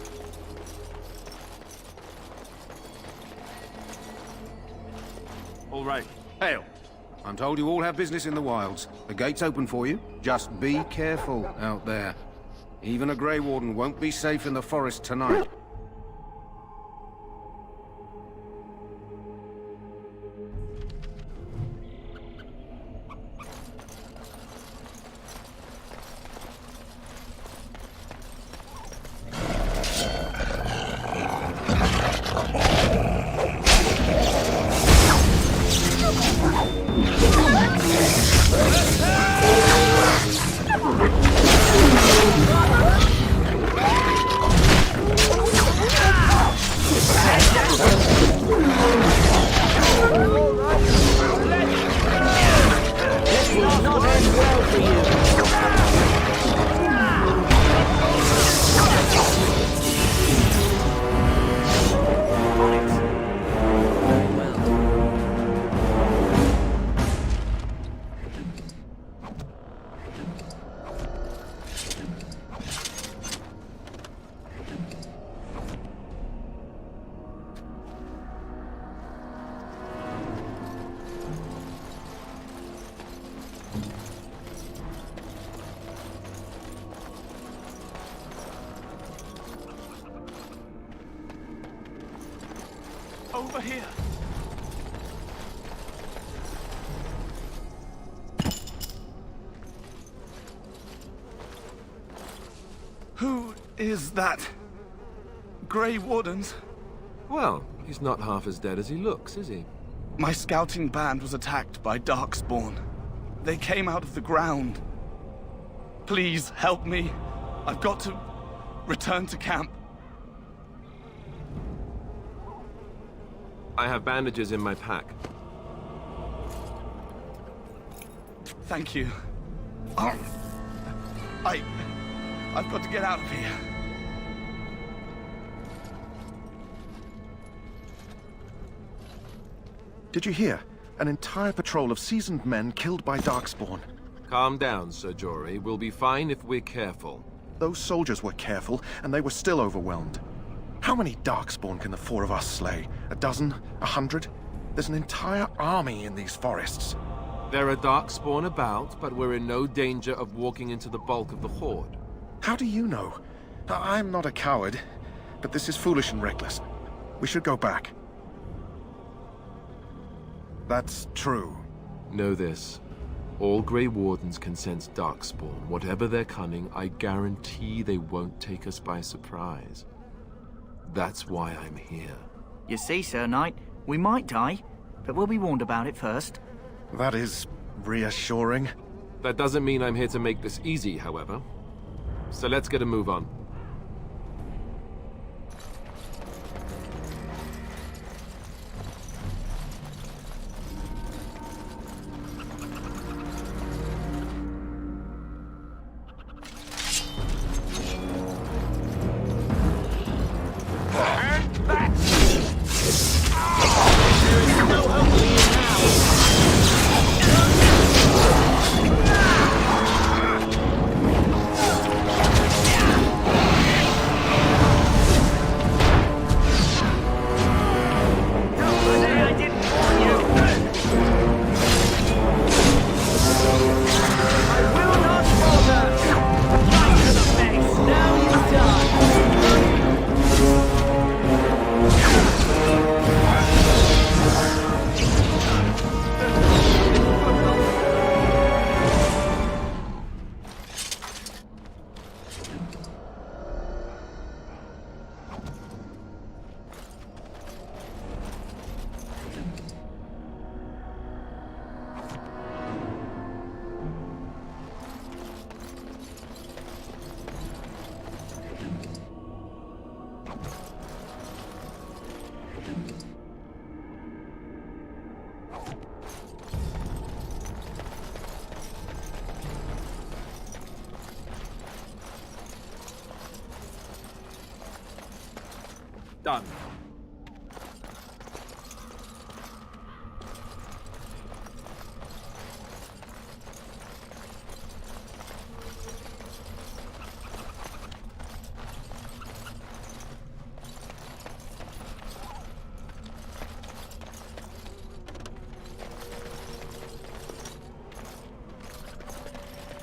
All right. Hail. I'm told you all have business in the wilds. The gate's open for you. Just be careful out there. Even a Grey Warden won't be safe in the forest tonight. Over here. Who is that? Grey Wardens? Well, he's not half as dead as he looks, is he? My scouting band was attacked by Darkspawn. They came out of the ground. Please help me. I've got to return to camp. I have bandages in my pack. Thank you. I've got to get out of here. Did you hear? An entire patrol of seasoned men killed by Darkspawn. Calm down, Sir Jory. We'll be fine if we're careful. Those soldiers were careful, and they were still overwhelmed. How many Darkspawn can the four of us slay? A dozen? 100? There's an entire army in these forests. There are Darkspawn about, but we're in no danger of walking into the bulk of the Horde. How do you know? I'm not a coward, but this is foolish and reckless. We should go back. That's true. Know this. All Grey Wardens can sense Darkspawn. Whatever their cunning, I guarantee they won't take us by surprise. That's why I'm here. You see, Sir Knight, we might die, but we'll be warned about it first. That is reassuring. That doesn't mean I'm here to make this easy, however. So let's get a move on. Done.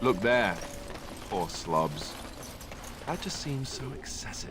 Look there. Poor slobs. That just seems so excessive.